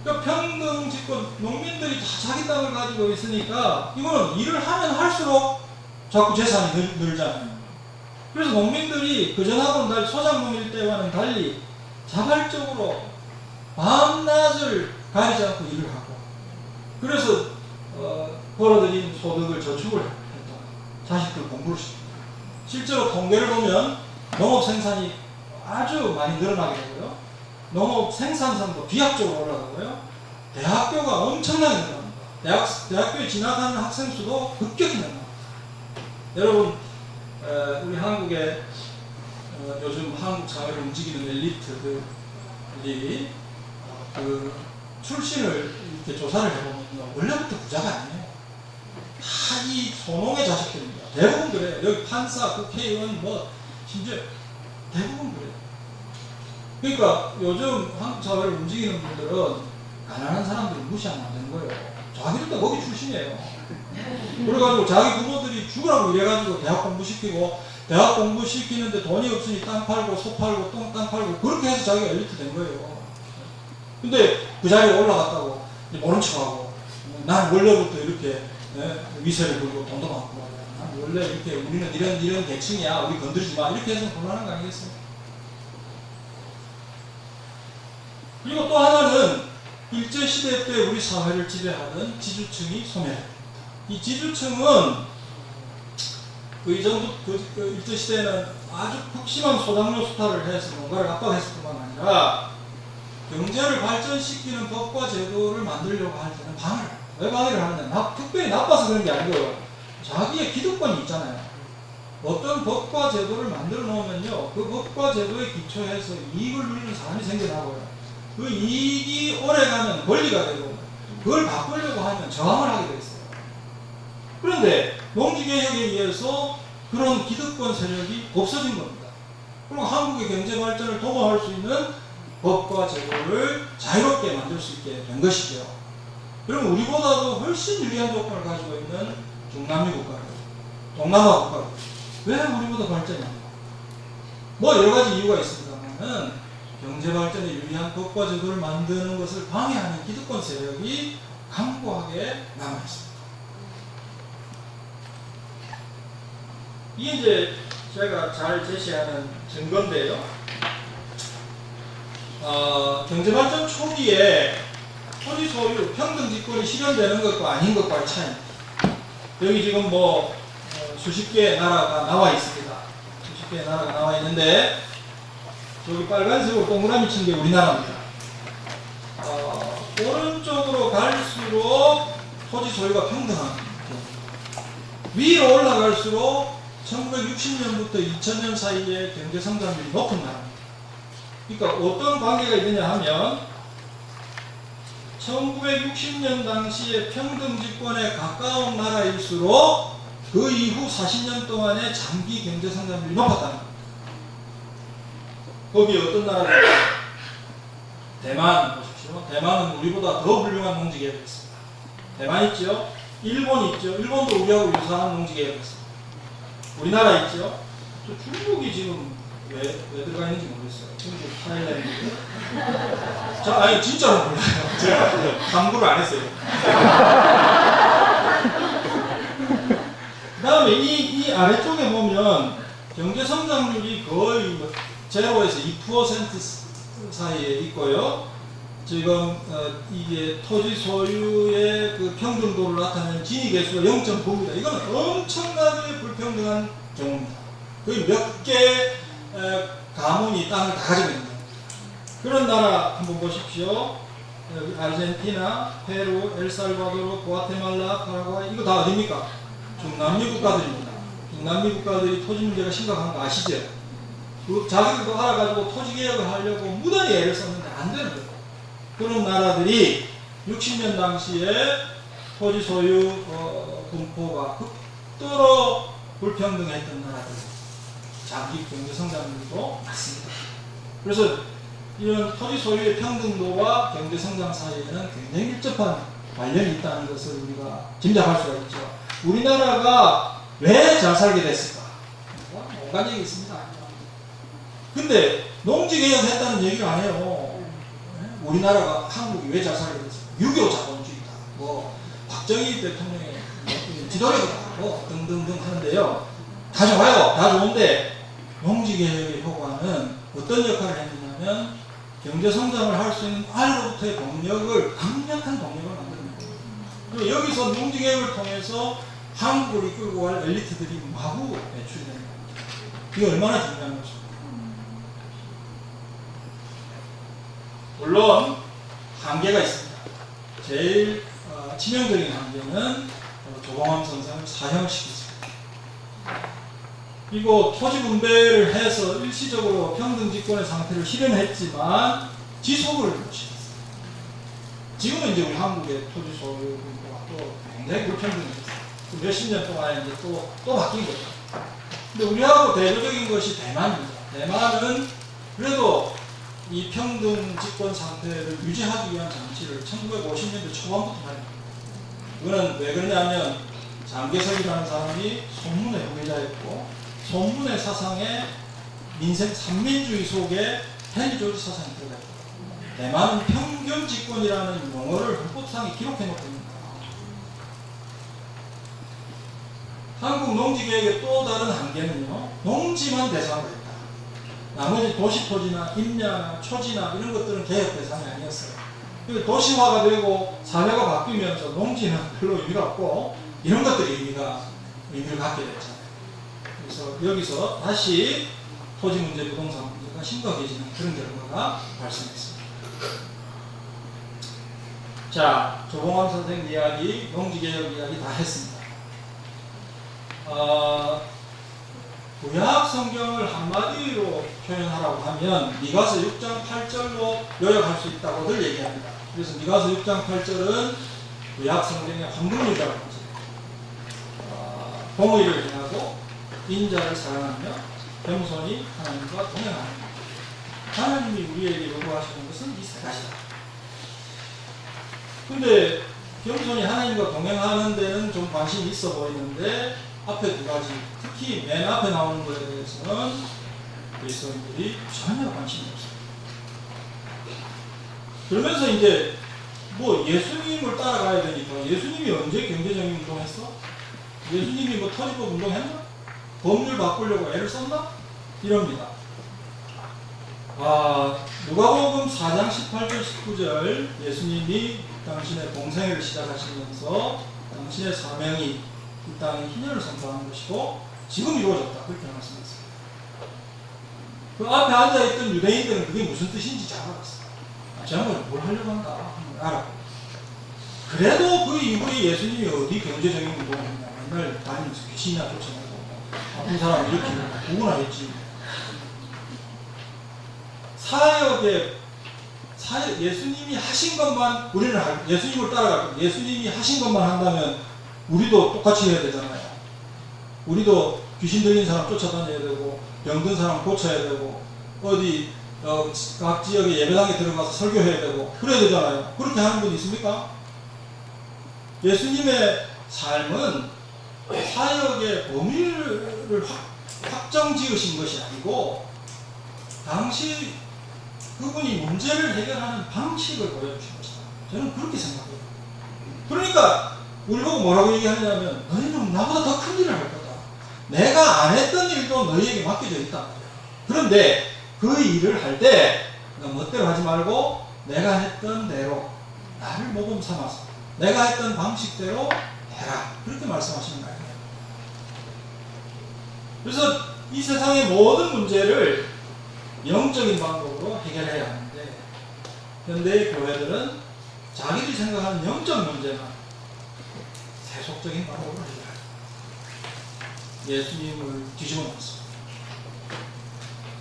그러니까 평등집권, 농민들이 다 자기 땅을 가지고 있으니까 이거는 일을 하면 할수록 자꾸 재산이 늘잖아요. 그래서 농민들이 그전하고는 달리, 소작농일 때와는 달리 자발적으로 밤낮을 가리지 않고 일을 하고, 그래서 벌어들인 소득을 저축을 했다. 자식들 공부를 시킵니다. 실제로 통계를 보면 농업 생산이 아주 많이 늘어나게 되고요. 농업 생산성도 비약적으로 올라가고요. 대학교가 엄청나게 늘어납니다. 대학교에 진학하는 학생 수도 급격히 늘어납니다. 여러분, 우리 한국의 요즘 한국 사회를 움직이는 엘리트들이 그 출신을 이렇게 조사를 해보면 원래부터 부자가 아니에요. 다 이 소농의 자식들입니다. 대부분 그래요. 여기 판사, 국회의원, 뭐 심지어 대부분 그래요. 그러니까 요즘 한국 사회를 움직이는 분들은 가난한 사람들을 무시하면 안 되는 거예요. 자기들도 거기 출신이에요. 그래가지고 자기 부모들이 죽으라고 이래가지고 대학 공부시키고, 대학 공부시키는데 돈이 없으니 땅 팔고 소 팔고 땅 팔고 그렇게 해서 자기가 엘리트 된 거예요. 근데 그 자리에 올라갔다고 모른 척하고, 난 원래부터 이렇게 위세를 부리고 돈도 많고, 난 원래 이렇게 우리는 이런 계층이야, 우리 건드리지 마, 이렇게 해서 곤란한 거 아니겠습니까? 그리고 또 하나는 일제시대 때 우리 사회를 지배하던 지주층이 소멸됩니다. 이 지주층은 일제시대에는 아주 극심한 소작농 수탈을 해서 농가를 압박했을 뿐만 아니라 경제를 발전시키는 법과 제도를 만들려고 할 때는 방해를 합니다. 왜 방해를 하느냐? 특별히 나빠서 그런 게 아니고요. 자기의 기득권이 있잖아요. 어떤 법과 제도를 만들어 놓으면요, 그 법과 제도에 기초해서 이익을 누리는 사람이 생겨나고요. 그 이익이 오래가면 권리가 되고, 그걸 바꾸려고 하면 저항을 하게 돼 있어요. 그런데 농지개혁에 의해서 그런 기득권 세력이 없어진 겁니다. 그리고 한국의 경제 발전을 도모할 수 있는 법과 제도를 자유롭게 만들 수 있게 된 것이죠. 그럼 우리보다도 훨씬 유리한 조건을 가지고 있는 중남미 국가들, 동남아 국가들, 왜 우리보다 발전이 안 돼요? 뭐 여러 가지 이유가 있습니다만은 경제 발전에 유리한 법과 제도를 만드는 것을 방해하는 기득권 세력이 강고하게 남아 있습니다. 이게 이제 제가 잘 제시하는 증거인데요. 경제발전 초기에 토지 소유 평등 집권이 실현되는 것과 아닌 것과의 차이입니다. 여기 지금 뭐 수십 개의 나라가 나와 있습니다. 수십 개의 나라가 나와 있는데 저기 빨간색으로 동그라미 친 게 우리나라입니다. 오른쪽으로 갈수록 토지 소유가 평등한 위로 올라갈수록 1960년부터 2000년 사이에 경제 성장률이 높은 나라입니다. 그러니까 어떤 관계가 있느냐 하면 1960년 당시에 평등 집권에 가까운 나라일수록 그 이후 40년 동안의 장기 경제 성장률이 높았다는 겁니다. 거기 어떤 나라들? 대만 보십시오. 대만은 우리보다 더 훌륭한 농지개혁을 했습니다. 대만 있죠? 일본 있죠? 일본도 우리하고 유사한 농지개혁을 했습니다. 우리나라 있죠? 저 중국이 지금 왜 들어가 있는지 모르겠어요. 중국, 타일랜드. 아니, 진짜로 몰라요. 제가 강구를 안 했어요. 그 다음에 이 아래쪽에 보면 경제 성장률이 거의 제로에서 2% 사이에 있고요. 지금 이게 토지 소유의 그 평등도를 나타내는 진위 계수가 0.9입니다. 이건 엄청나게 불평등한 경우입니다. 거의 몇 개 가문이 땅을 다 가지고 있는 거예요. 그런 나라 한번 보십시오. 여기 아르헨티나, 페루, 엘살바도르, 구아테말라, 파라과이 이거 다 어디입니까? 중남미 국가들입니다. 중남미 국가들이 토지 문제가 심각한 거 아시죠? 그 자기들도 알아가지고 토지 개혁을 하려고 무단히 애를 썼는데 안 되는 거예요. 그런 나라들이 60년 당시에 토지 소유 분포가 극도로 불평등했던 나라들, 장기 경제 성장률도 맞습니다. 그래서 이런 토지 소유의 평등도와 경제 성장 사이에는 굉장히 밀접한 관련이 있다는 것을 우리가 짐작할 수가 있죠. 우리나라가 왜 잘 살게 됐을까? 온갖 얘기 있습니다. 근데 농지개혁 했다는 얘기를 안 해요. 우리나라가 한국이 왜 잘 살게 됐을까? 6.25 자본주의다. 뭐 박정희 대통령의 지도력이다. 뭐 등등등 하는데요. 다 좋아요. 다 좋은데 농지개혁의 효과는 어떤 역할을 했느냐면 경제성장을 할 수 있는 알로부터의 동력을 강력한 동력을 만드는 거예요. 그리고 여기서 농지개혁을 통해서 한국을 이끌고 갈 엘리트들이 마구 배출이 되는 겁니다. 이게 얼마나 중요한 것입니까? 물론 한계가 있습니다. 제일 치명적인 한계는 조봉암 선생을 사형시켰습니다. 그리고 토지 분배를 해서 일시적으로 평등집권의 상태를 실현했지만 지속을 못시켰어요. 지금은 이제 우리 한국의 토지 소유 분포가 또 굉장히 불평등했어요. 몇십 년 동안에 이제 또 바뀐 거죠. 근데 우리하고 대조적인 것이 대만입니다. 대만은 그래도 이 평등 집권 상태를 유지하기 위한 장치를 1950년대 초반부터 합니다. 이거는 왜 그러냐면 장개석이라는 사람이 손문의 후계자였고 손문의 사상에 민생 삼민주의 속에 헨리 조지 사상이 들어갔고 대만은 평균 집권이라는 용어를 헌법상에 기록해 놓고 있습니다. 한국 농지개혁의 또 다른 한계는요, 농지만 대상으로 했다. 나머지 도시토지나 임야나 초지나 이런 것들은 개혁 대상이 아니었어요. 도시화가 되고 사회가 바뀌면서 농지는 별로 의미가 없고 이런 것들이 의미를 갖게 됐잖아요. 그래서 여기서 다시 토지 문제, 부동산 문제가 심각해지는 그런 결과가 발생했습니다. 자, 조봉암 선생 이야기, 농지개혁 이야기 다 했습니다. 구약 성경을 한마디로 표현하라고 하면 미가서 6장 8절로 요약할 수 있다고들 얘기합니다. 그래서 미가서 6장 8절은 구약 성경의 황금률이라고 하죠. 공의를 행하고 인자를 사랑하며 겸손히 하나님과 동행하는 것. 하나님이 우리에게 요구하시는 것은 이 세 가지다. 근데 겸손히 하나님과 동행하는 데는 좀 관심이 있어 보이는데 앞에 두 가지, 특히 맨 앞에 나오는 것에 대해서는 그리스도인들이 전혀 관심이 없어요. 그러면서 이제 뭐 예수님을 따라가야 되니까 예수님이 언제 경제적인 운동했어? 예수님이 뭐 토지법 운동했나? 법률 바꾸려고 애를 썼나? 이럽니다. 누가복음 4장 18절 19절 예수님이 당신의 공생애를 시작하시면서 당신의 사명이 이 땅에 희년을 선포하는 것이고 지금 이루어졌다. 그렇게 말씀하셨습니다. 그 앞에 앉아있던 유대인들은 그게 무슨 뜻인지 잘 알았어요. 저 양반이 뭘 하려고 한다. 알았고. 그래도 그 이후에 예수님이 어디 경제적인 운동을 했냐. 맨날 다니면서 귀신이나 쫓아내고 아픈 사람 일으키고 누구나 했지. 사역에 예수님이 하신 것만 우리는 예수님을 따라가고 예수님이 하신 것만 한다면 우리도 똑같이 해야 되잖아요. 우리도 귀신 들린 사람 쫓아다녀야 되고 병든 사람 고쳐야 되고 어디 각 지역의 예배당에 들어가서 설교해야 되고 그래야 되잖아요. 그렇게 하는 분 있습니까? 예수님의 삶은 사역의 범위를 확정 지으신 것이 아니고 당시 그분이 문제를 해결하는 방식을 보여주신 것이다. 저는 그렇게 생각해요. 그러니까 우리 보고 뭐라고 얘기하냐면 너희는 나보다 더 큰 일을 할 거다. 내가 안 했던 일도 너희에게 맡겨져 있다. 그런데 그 일을 할 때 멋대로 하지 말고 내가 했던 대로 나를 모범 삼아서 내가 했던 방식대로 해라. 그렇게 말씀하시는 거예요. 그래서 이 세상의 모든 문제를 영적인 방법으로 해결해야 하는데 현대의 교회들은 자기들이 생각하는 영적 문제만 세속적인 방법으로 해결해요. 예수님을 뒤집어 놨습니다.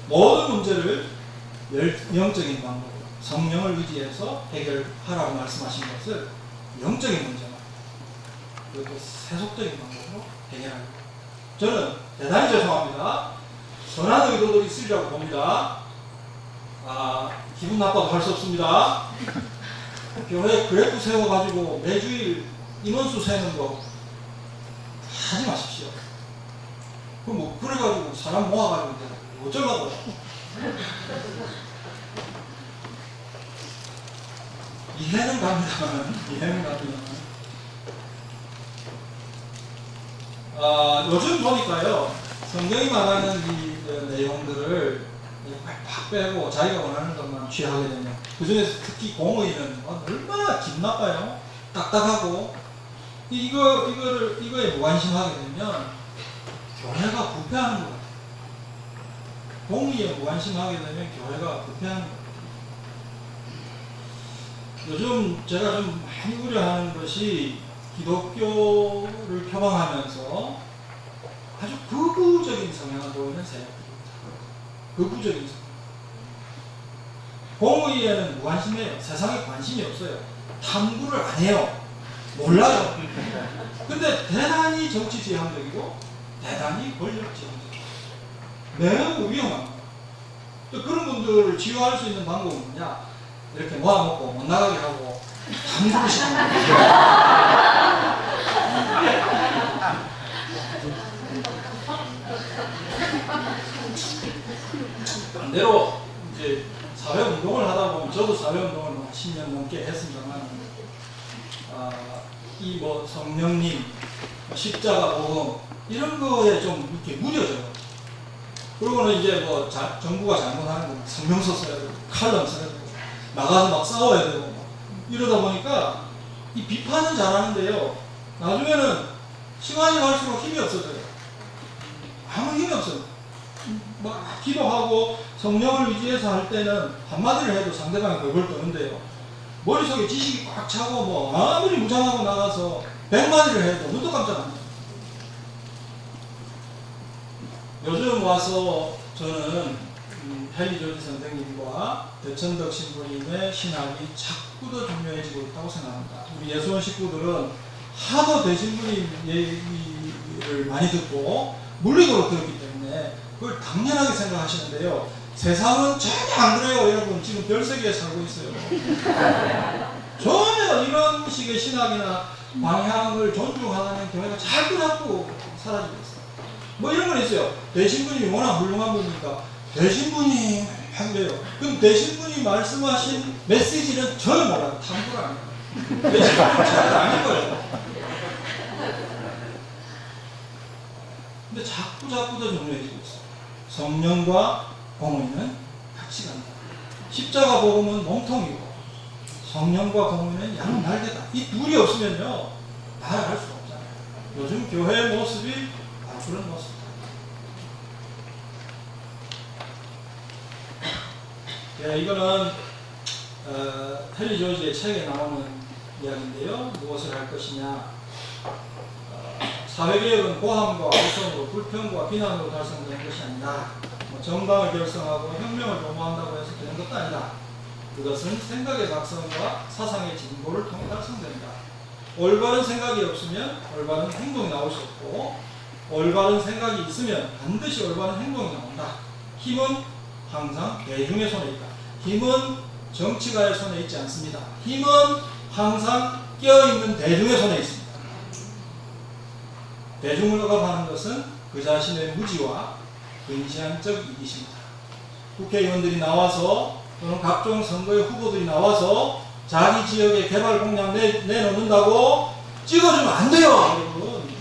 모든 문제를 영적인 방법으로 성령을 의지해서 해결하라고 말씀하신 것을 영적인 문제만 그리고 세속적인 방법으로 해결하는 거예요. 저는 대단히 죄송합니다. 선한 의도도 있으리라고 봅니다. 기분 나빠도 할 수 없습니다. 교회 그래프 세워가지고 매주일 인원수 세는 거 하지 마십시오. 그래가지고 사람 모아가지고 어쩌려고. 이해는 갑니다만, 요즘 보니까요, 성경이 말하는 이 내용들을 팍 빼고 자기가 원하는 것만 취하게 되면 그 중에서 특히 공의는 얼마나 기분 나빠요. 딱딱하고 이거에 무관심하게 되면 교회가 부패하는 것 같아요. 공의에 무관심하게 되면 교회가 부패하는 것 같아요. 요즘 제가 좀 많이 우려하는 것이 기독교를 표방하면서 아주 극우적인 성향을 보이는 세력들입니다. 극우적인 성향. 공의에는 무관심해요. 세상에 관심이 없어요. 탐구를 안 해요. 몰라요. 근데 대단히 정치지향적이고 대단히 권력지향적이고 매우 위험합니다. 그런 분들을 치유할 수 있는 방법은 뭐냐? 이렇게 모아놓고 못 나가게 하고 탐구를 시키는 거예요. 반대로 이제 사회운동을 하다 보면 저도 사회운동을 10년 넘게 했습니다만 이 뭐 성령님, 십자가 복음 이런 거에 좀 이렇게 무뎌져요. 그러고는 이제 뭐 정부가 잘못하는 거 성명서 써야 되고 칼럼 써야 되고 나가서 막 싸워야 되고 막 이러다 보니까 이 비판은 잘하는데요. 나중에는 시간이 갈수록 힘이 없어져요. 아무 힘이 없어요. 막 기도하고 성령을 의지해서 할 때는 한마디를 해도 상대방이 벌벌 떠는데요. 머릿속에 지식이 꽉 차고 뭐 아무리 무장하고 나가서 100마디를 해도 눈도 깜짝 안 해요. 요즘 와서 저는 헨리 조지 선생님과 대천덕 신부님의 신학이 자꾸 더 중요해지고 있다고 생각합니다. 우리 예수원 식구들은 하도 대신부님 얘기를 많이 듣고 물리적으로 들었기 때문에 그걸 당연하게 생각하시는데요. 세상은 전혀 안 그래요. 여러분 지금 별세계에 살고 있어요. 전혀 이런 식의 신학이나 방향을 존중하는 교회가 자꾸 사라지고 있어요. 뭐 이런 건 있어요. 대신분이 워낙 훌륭한 분이니까 되신 분이 한대요. 그럼 되신 분이 말씀하신 메시지는 전혀 몰라요. 탐구를 안 해요. 되신 분은 잘 아닌 거예요. 근데 자꾸 더 정리해지고 있어요. 성령과 공의는 같이 간다. 십자가 복음은 몸통이고 성령과 공의는 양날개다. 이 둘이 없으면요 나아갈 수 없잖아요. 요즘 교회의 모습이 바로 그런 모습이다. 예, 이거는 헨리 조지의 책에 나오는 이야기인데요. 무엇을 할 것이냐. 사회개혁은 고함과 고성으로 불평과 비난으로 달성되는 것이 아니다. 정당을 결성하고 혁명을 도모한다고 해서 되는 것도 아니다. 그것은 생각의 각성과 사상의 진보를 통해 달성된다. 올바른 생각이 없으면 올바른 행동이 나올 수 없고 올바른 생각이 있으면 반드시 올바른 행동이 나온다. 힘은 항상 대중의 손에 있다. 힘은 정치가의 손에 있지 않습니다. 힘은 항상 깨어있는 대중의 손에 있습니다. 대중을 억압하는 것은 그 자신의 무지와 근시안적 이기심이다. 국회의원들이 나와서 또는 각종 선거의 후보들이 나와서 자기 지역의 개발 공약 내놓는다고 찍어주면 안 돼요. 여러분.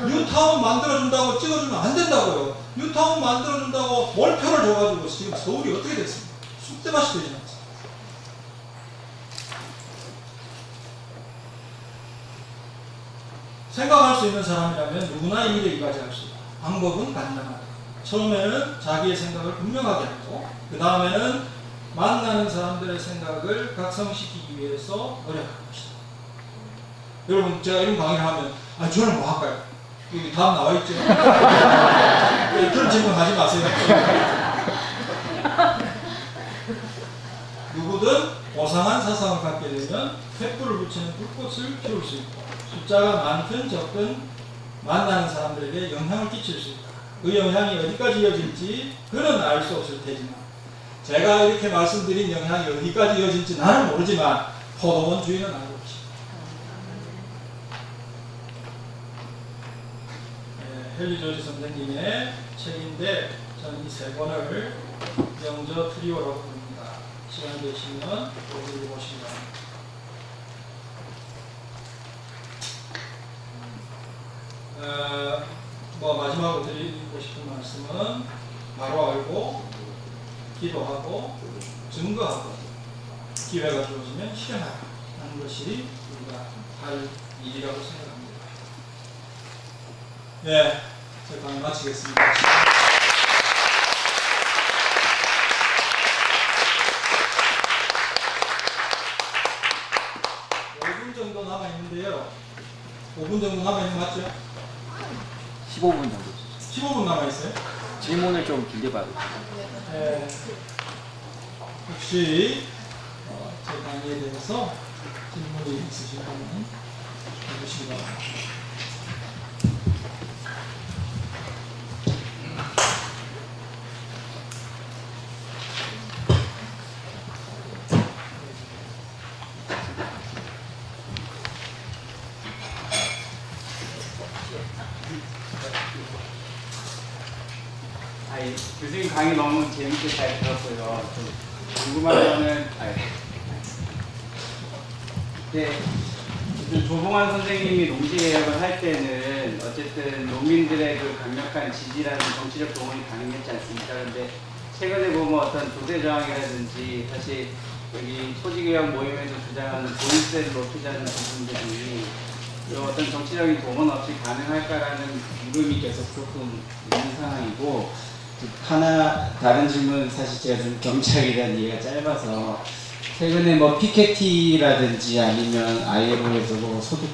뉴타운 만들어준다고 찍어주면 안 된다고요. 뉴타운 만들어준다고 몰표를 줘가지고 지금 서울이 어떻게 됐습니까? 쑥대밭이 되지 않습니다. 생각할 수 있는 사람이라면 누구나 이 일에 이바지할 수 있다. 방법은 간단하다. 처음에는 자기의 생각을 분명하게 하고 그 다음에는 만나는 사람들의 생각을 각성시키기 위해서 노력하는 것이다. 여러분 제가 이런 강의를 하면 저는 뭐 할까요? 여기 다음 나와있죠? 그런 질문 하지 마세요. 누구든 고상한 사상을 갖게 되면 횃불을 붙이는 불꽃을 피울 수 있고 숫자가 많든 적든 만나는 사람들에게 영향을 끼칠 수 있다. 그 영향이 어디까지 이어질지 그는 알 수 없을 테지만 제가 이렇게 말씀드린 영향이 어디까지 이어질지 나는 모르지만 포도원 주인은 알고 있습니다. 헨리 조지 선생님의 책인데 저는 이 세 권을 영저 트리오라고 부릅니다. 시간 되시면 읽어보시기 바랍니다. 마지막으로 드리고 싶은 말씀은 바로 알고 기도하고 증거하고 기회가 주어지면 실행하는 것이 우리가 할 일이라고 생각합니다. 네, 제가 강의 마치겠습니다. 5분 정도 남아있는데요. 5분 정도 남아있는 거 맞죠? 15분 정도. 15분 남아있어요? 질문을 좀 길게 봐도. 네. 혹시 제 강의에 대해서 질문이 있으시면 해주시기 바랍니다. 교수님 강의 너무 재밌게 잘 들었고요. 좀 궁금한 거는 조봉환 선생님이 농지개혁을 할 때는 어쨌든 농민들의 그 강력한 지지라는 정치적 동원이 가능했지 않습니까? 그런데 최근에 보면 어떤 조세저항이라든지 사실 여기 토지개혁 모임에서 주장하는 보유세를 높이자는 부분들이 어떤 정치적인 동원 없이 가능할까라는 물음이 계속 조금 있는 상황이고, 하나 다른 질문, 사실 제가 좀 경찰에 대한 이해가 짧아서 최근에 뭐 피케티라든지 아니면 ILO에서 뭐 소득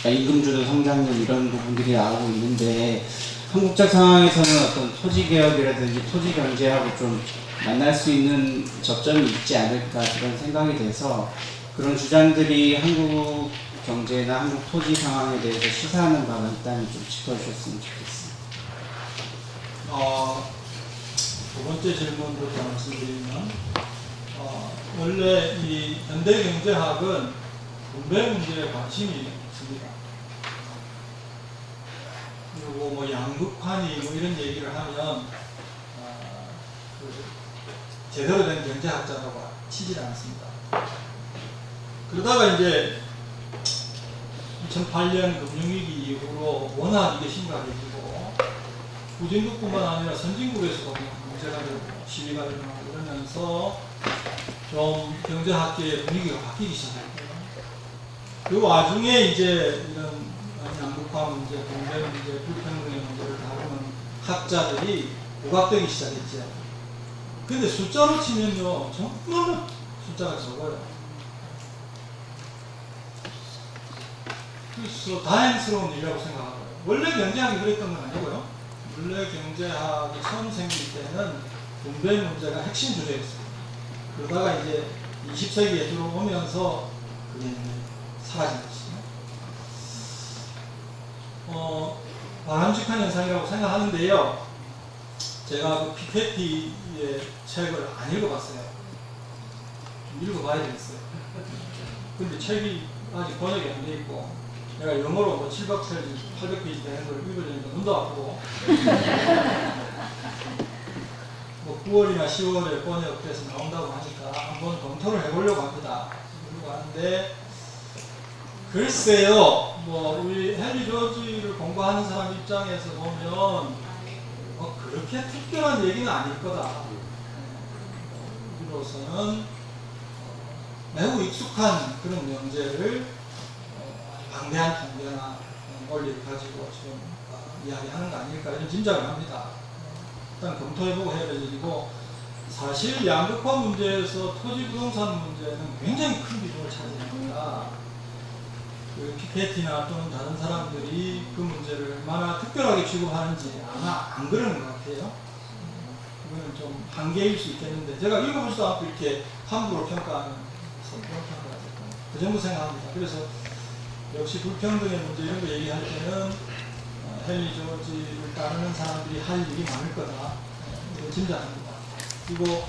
임금주도 성장률 이런 부분들이 나오고 있는데 한국적 상황에서는 어떤 토지 개혁이라든지 토지 경제하고 좀 만날 수 있는 접점이 있지 않을까 그런 생각이 돼서 그런 주장들이 한국 경제나 한국 토지 상황에 대해서 시사하는 바가 있다면 좀 짚어주셨으면 좋겠습니다. 두 번째 질문부터 말씀드리면 원래 이 현대경제학은 분배 문제에 관심이 있습니다. 그리고 뭐 양극화니 뭐 이런 얘기를 하면 제대로 된 경제학자라고 치질 않습니다. 그러다가 이제 2008년 금융위기 이후로 워낙 이게 심각해지고 후진국뿐만 아니라 선진국에서도 문제가 되고 시위가 일어나고 이러면서 좀 경제학계의 분위기가 바뀌기 시작했고요. 그 와중에 이제 이런 양극화 문제, 공개 문제, 불평등의 문제를 다루는 학자들이 부각되기 시작했죠. 근데 숫자로 치면요, 정말 숫자가 적어요. 그래서 다행스러운 일이라고 생각하고요. 원래 경제학이 그랬던 건 아니고요. 원래 경제학이 처음 생길 때는 분배 문제가 핵심 주제였어요. 그러다가 이제 20세기에 들어오면서 그게 사라진 것이죠. 바람직한 현상이라고 생각하는데요. 제가 그 피케티의 책을 안 읽어봤어요. 좀 읽어봐야 되겠어요. 근데 책이 아직 번역이 안 돼 있고, 내가 영어로 뭐 700페이지, 800페이지 되는 걸 읽어주니까 눈도 아프고, 뭐 9월이나 10월에 번역돼서 나온다고 하니까 한번 검토를 해보려고 합니다. 그러려고 하는데, 글쎄요, 뭐 우리 헨리 조지를 공부하는 사람 입장에서 보면 그렇게 특별한 얘기는 아닐 거다. 우리로서는 매우 익숙한 그런 명제를 방대한 통계나 원리를 가지고 지금 이야기하는 거 아닐까 이런 짐작을 합니다. 일단 검토해보고 해야 될 일이고, 사실 양극화 문제에서 토지 부동산 문제는 굉장히 큰 비중을 차지합니다. 그 피케티나 또는 다른 사람들이 그 문제를 얼마나 특별하게 취급하는지 아마 안 그러는 것 같아요. 그거는 좀 한계일 수 있겠는데, 제가 읽어보지도 않고 이렇게 함부로 평가하는 그런 평가가 됐고, 그 정도 생각합니다. 그래서 역시 불평등의 문제 이런 거 얘기할 때는 헨리 조지를 따르는 사람들이 할 일이 많을 거다. 이거 짐작합니다. 그리고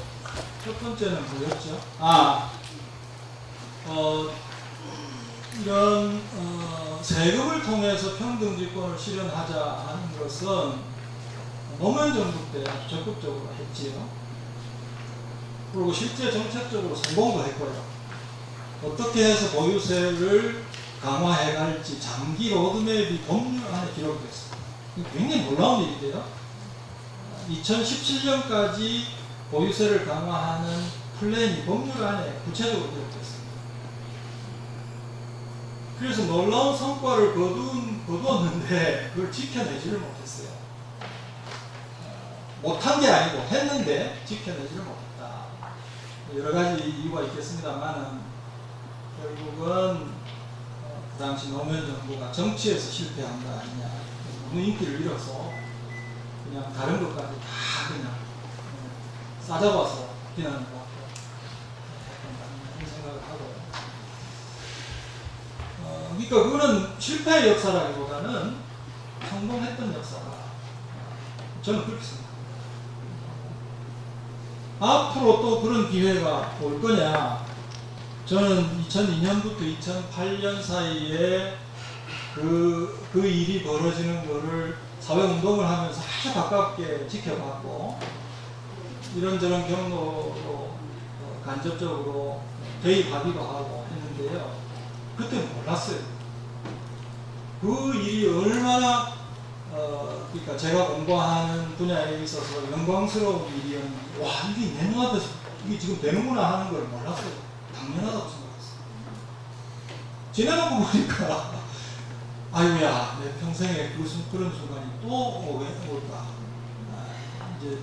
첫 번째는 뭐였죠? 이런 세금을 통해서 평등지권을 실현하자 하는 것은 노무현 정부 때 아주 적극적으로 했지요. 그리고 실제 정책적으로 성공도 했고요. 어떻게 해서 보유세를 강화해 갈지 장기 로드맵이 법률 안에 기록됐습니다. 굉장히 놀라운 일인데요. 2017년까지 보유세를 강화하는 플랜이 법률 안에 구체적으로 기록됐습니다. 그래서 놀라운 성과를 거두었는데 그걸 지켜내지를 못했어요. 못한 게 아니고 했는데 지켜내지를 못했다. 여러 가지 이유가 있겠습니다만은 결국은 그 당시 노무현 정부가 정치에서 실패한 거 아니냐. 너무 인기를 잃어서 그냥 다른 것까지 다 그냥 싸잡아서 비난을 받고 이런 생각을 하고요. 그러니까 그거는 실패의 역사라기보다는 성공했던 역사다. 저는 그렇게 생각합니다. 앞으로 또 그런 기회가 올 거냐? 저는 2002년부터 2008년 사이에 그 일이 벌어지는 거를 사회운동을 하면서 아주 가깝게 지켜봤고, 이런저런 경로로 간접적으로 개입하기도 하고 했는데요. 그때 몰랐어요. 그 일이 얼마나 그러니까 제가 공부하는 분야에 있어서 영광스러운 일이었는데, 와, 이게 내 눈앞에서 이게 지금 되는구나 하는 걸 몰랐어요. 당연하다고 생각했어요. 지내놓고 보니까 아유야, 내 평생에 그런 순간이 또 올까. 이제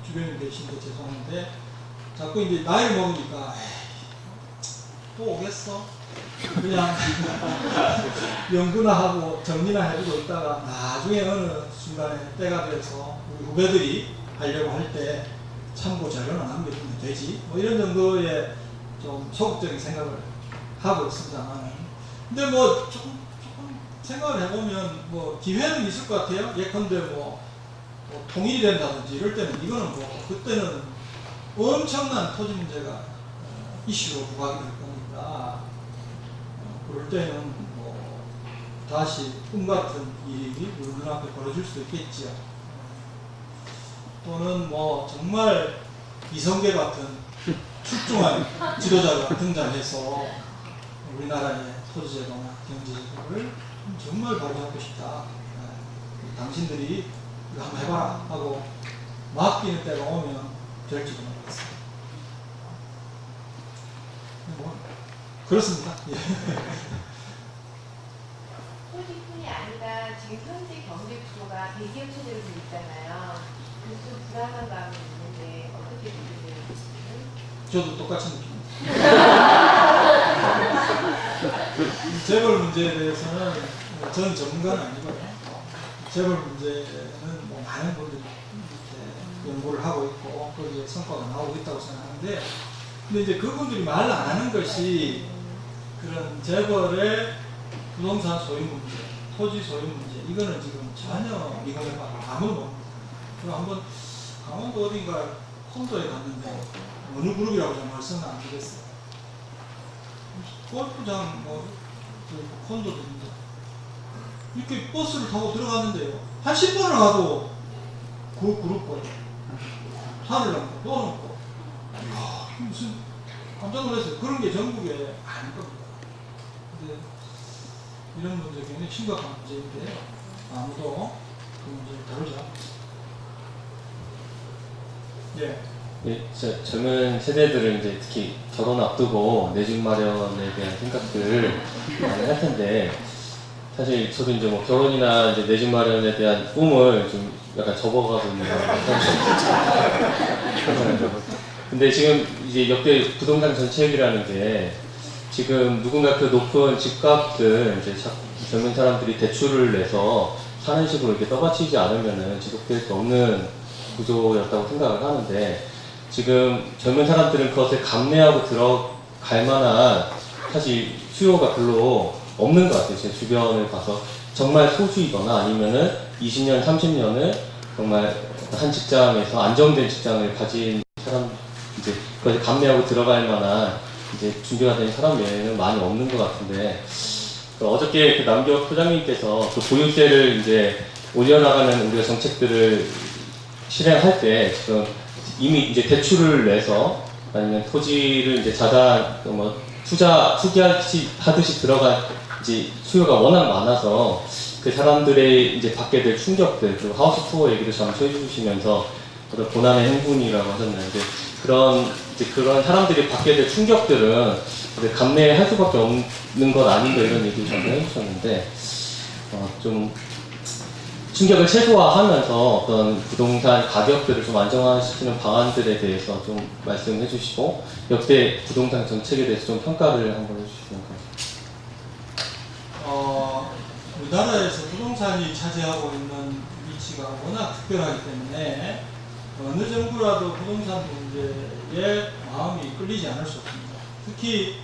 주변에 계신데 죄송한데 자꾸 이제 나이를 먹으니까 또 오겠어? 그냥 연구나 하고 정리나 해두고 있다가 나중에 어느 순간에 때가 돼서 우리 후배들이 하려고 할 때 참고 자료나 남겨두면 되지, 뭐 이런 정도의 좀 소극적인 생각을 하고 있습니다만, 근데 뭐 조금 생각을 해보면 뭐 기회는 있을 것 같아요. 예컨대 뭐 통일이 된다든지 이럴 때는 이거는 뭐 그때는 엄청난 토지 문제가 이슈로 부각이 될 거니까 그럴 때는 뭐 다시 꿈 같은 일이 우리 눈앞에 벌어질 수도 있겠지요. 또는 뭐 정말 이성계 같은 출중한 지도자가 등장해서 우리나라의 토지제도나 경제제도를 정말 발전하고 싶다. 당신들이 이거 한번 해봐라 하고 맡기는 때가 오면 될지도 모르겠습니다. 뭐 그렇습니다. 예. 토지뿐이 아니라 지금 현재 경제 구조가 대기업 체제로 돼 있잖아요. 그래서 좀 불안한 감이 있는데 어떻게 보세요? 저도 똑같은 느낌입니다. 이 재벌 문제에 대해서는 저는 전문가는 아니고요. 재벌 문제는 뭐 많은 분들이 이렇게 연구를 하고 있고 거기에 성과가 나오고 있다고 생각하는데, 근데 이제 그분들이 말 안 하는 것이 그런 재벌의 부동산 소유 문제, 토지 소유 문제, 이거는 지금 전혀 이거는 아무도 모릅니다. 그리고 한번 강원도 어딘가 콘도에 갔는데 어느 그룹이라고 제가 말씀은 안 드렸어요. 골프장 그 콘도들인데 이렇게 버스를 타고 들어갔는데요, 한 10분을 가도 그 그룹 거예요. 차를 넘고 또 넘고. 이야, 무슨 깜짝 놀랐어요. 그런 게 전국에 아닐 겁니다. 근데 이런 문제 굉장히 심각한 문제인데 아무도 그 문제를 다루지 않고 있습니다. 예. 예, 진짜 젊은 세대들은 이제 특히 결혼 앞두고 내 집 마련에 대한 생각들을 많이 할 텐데, 사실 저도 이제 뭐 결혼이나 이제 내 집 마련에 대한 꿈을 좀 약간 접어가고 있는 상황이죠. 근데 지금 이제 역대 부동산 정책이라는 게 지금 누군가 그 높은 집값들 이제 젊은 사람들이 대출을 내서 사는 식으로 이렇게 떠받치지 않으면은 지속될 수 없는 구조였다고 생각을 하는데, 지금 젊은 사람들은 그것을 감내하고 들어갈 만한 사실 수요가 별로 없는 것 같아요. 제 주변을 봐서 정말 소수이거나 아니면은 20년, 30년을 정말 한 직장에서 안정된 직장을 가진 사람, 이제 그것을 감내하고 들어갈 만한 이제 준비가 된 사람 외에는 많이 없는 것 같은데, 어저께 그 남기혁 소장님께서 그 보유세를 이제 올려나가는 우리가 정책들을 실행할 때 지금 이미 이제 대출을 내서 아니면 토지를 이제 자산 뭐 투자하듯이 들어간 이제 수요가 워낙 많아서 그 사람들의 이제 받게 될 충격들, 그리고 하우스 투어 얘기도 잠시 해주시면서 어떤 고난의 행군이라고 하셨나요? 이제 그런 사람들이 받게 될 충격들은 이제 감내할 수밖에 없는 것 아닌가 이런 얘기를 잠시 해주셨는데, 좀 충격을 최소화하면서 어떤 부동산 가격들을 좀 안정화시키는 방안들에 대해서 좀 말씀해 주시고, 역대 부동산 정책에 대해서 좀 평가를 한번 해주시면 감사합니다. 우리나라에서 부동산이 차지하고 있는 위치가 워낙 특별하기 때문에 어느 정부라도 부동산 문제에 마음이 끌리지 않을 수 없습니다. 특히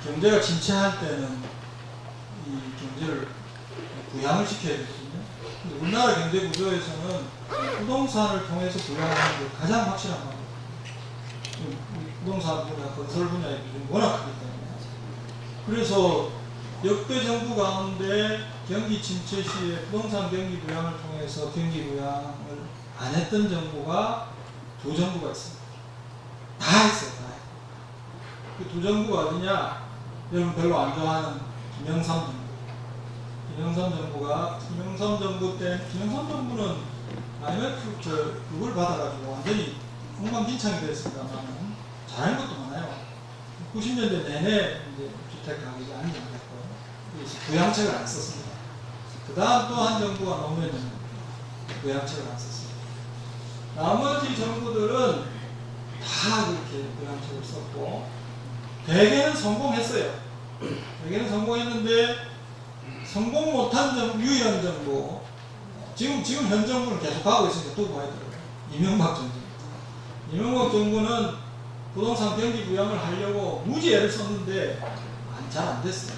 경제가 침체할 때는 이 경제를 부양을 시켜야 되거든요. 근데 우리나라 경제 구조에서는 부동산을 통해서 부양하는 게 가장 확실한 방법입니다. 부동산 분야, 건설 분야의 비중이 워낙 크기 때문에. 그래서 역대 정부 가운데 경기 침체 시에 부동산 경기 부양을 통해서 경기 부양을 안 했던 정부가 두 정부가 있습니다. 다 했어요, 다 했어요. 그 두 정부가 어디냐? 여러분 별로 안 좋아하는 김영삼 정부. 김영삼 정부가, 김영삼 정부 때, 김영삼 정부는 IMF 그걸 받아가지고 완전히 엉망진창이 됐습니다만 잘한 것도 많아요. 90년대 내내 이제 주택 가격이 안정됐고, 그래서 부양책을 안 썼습니다. 그 다음 또 한 정부가 노무현 정부, 부양책을 안 썼습니다. 나머지 정부들은 다 그렇게 부양책을 썼고, 대개는 성공했어요. 대개는 성공했는데, 성공 못한 유일한 정부, 지금 현 정부는 계속 가고 있으니까 두고 봐야 돼요. 이명박 정부. 이명박 정부는 부동산 경기 부양을 하려고 무지 애를 썼는데 잘 안 됐어요.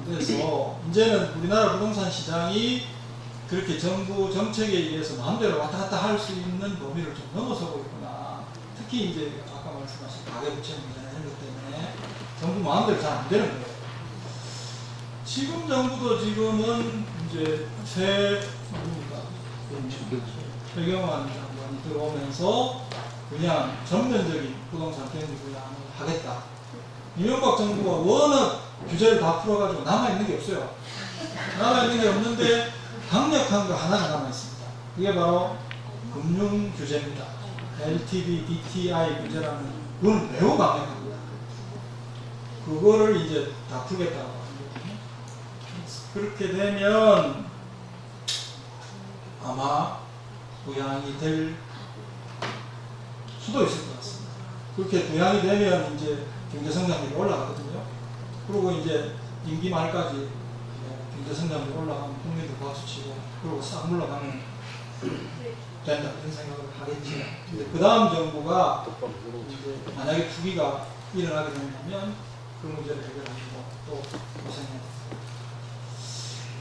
그래서 이제는 우리나라 부동산 시장이 그렇게 정부 정책에 의해서 마음대로 왔다 갔다 할 수 있는 범위를 좀 넘어서고 있구나. 특히 이제 아까 말씀하신 가계부채 문제나 이런 것 때문에 정부 마음대로 잘 안 되는 거예요. 지금 정부도 지금은 이제 최경환 장관이 들어오면서 그냥 전면적인 부동산 경기 부양을 하겠다. 이명박 정부가 워낙 규제를 다 풀어가지고 남아있는 게 없어요. 남아있는 게 없는데 강력한 거 하나가 남아있습니다. 이게 바로 금융 규제입니다. LTV, DTI 규제라는 그건 매우 강력합니다. 그거를 이제 다 풀겠다고 하거든요. 그렇게 되면 아마 부양이 될 수도 있을 것 같습니다. 그렇게 부양이 되면 이제 경제성장률이 올라가거든요. 그리고 이제 임기 말까지 경제성장률이 올라가면 국민들 박수치고 그리고 싹 물러가면 된다 이런 생각을 하겠지. 근데 그 다음 정부가 이제 만약에 투기가 일어나게 된다면 그 문제를 해결하고 또 고생해야 됩니다.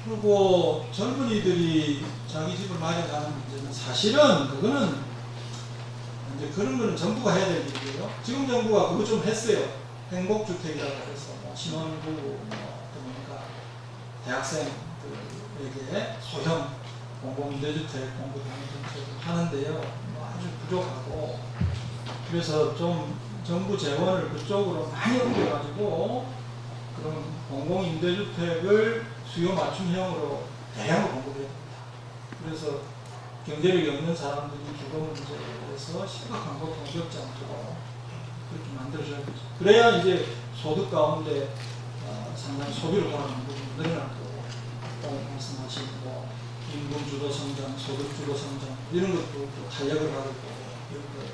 그리고 젊은이들이 자기 집을 마련하는 문제는 사실은 그거는 이제 그런 거는 정부가 해야 될 일이에요. 지금 정부가 그거 좀 했어요. 행복주택이라고 해서 뭐 신혼부부 뭡니까 대학생들에게 소형 공공임대주택 공급하는 정책을 하는데요. 뭐 아주 부족하고 그래서 좀 정부 재원을 그쪽으로 많이 옮겨가지고 그런 공공임대주택을 수요 맞춤형으로 대량으로 공급해야 됩니다. 그래서 경제력이 없는 사람들이 주거 문제에 대해서 심각한 고통을 겪지 않도록 그렇게 만들어줘야 되죠. 그래야 이제 소득 가운데 상당히 소비로 돌아가는 부분이 늘어나고 말씀하신 뭐 임금 주도 성장, 소득 주도 성장 이런 것도 또 탄력을 받을 거고 이런 거예요.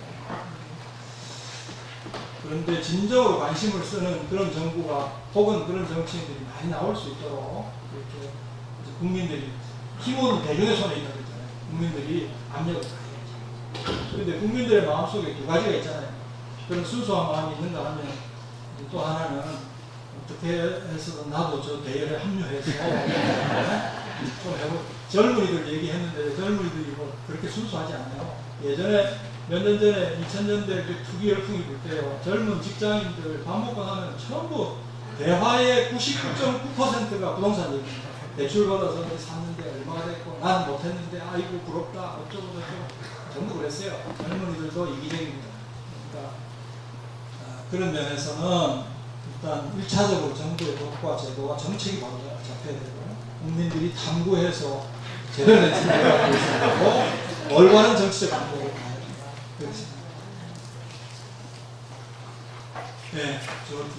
그런데 진정으로 관심을 쓰는 그런 정부가 혹은 그런 정치인들이 많이 나올 수 있도록 이렇게 국민들이 힘은 대중의 손에 있다고 했잖아요. 국민들이 압력을 가해야지. 그런데 국민들의 마음속에 두 가지가 있잖아요. 그런 순수한 마음이 있는가 하면 또 하나는 어떻게 해서든 나도 저 대열에 합류해서 좀 해보고 젊은이들 얘기했는데 젊은이들이 뭐 그렇게 순수하지 않아요. 예전에 몇 년 전에 2000년대 그 투기 열풍이 불 때요. 젊은 직장인들 밥 먹고 나면 전부 대화의 99.9%가 부동산 얘기입니다. 대출 받아서 샀는데 얼마가 됐고 나는 못했는데 아이고 부럽다 어쩌고 저쩌고 전부 그랬어요. 젊은이들도 이기적입니다. 그러니까 그런 면에서는 일단 1차적으로 정부의 법과 제도와 정책이 바로 잡혀야 되고 국민들이 탐구해서 제대로 된 생각을 하고 있고 올바른 정치적 방법을 가야 된다. 그렇습니다. 네, 저기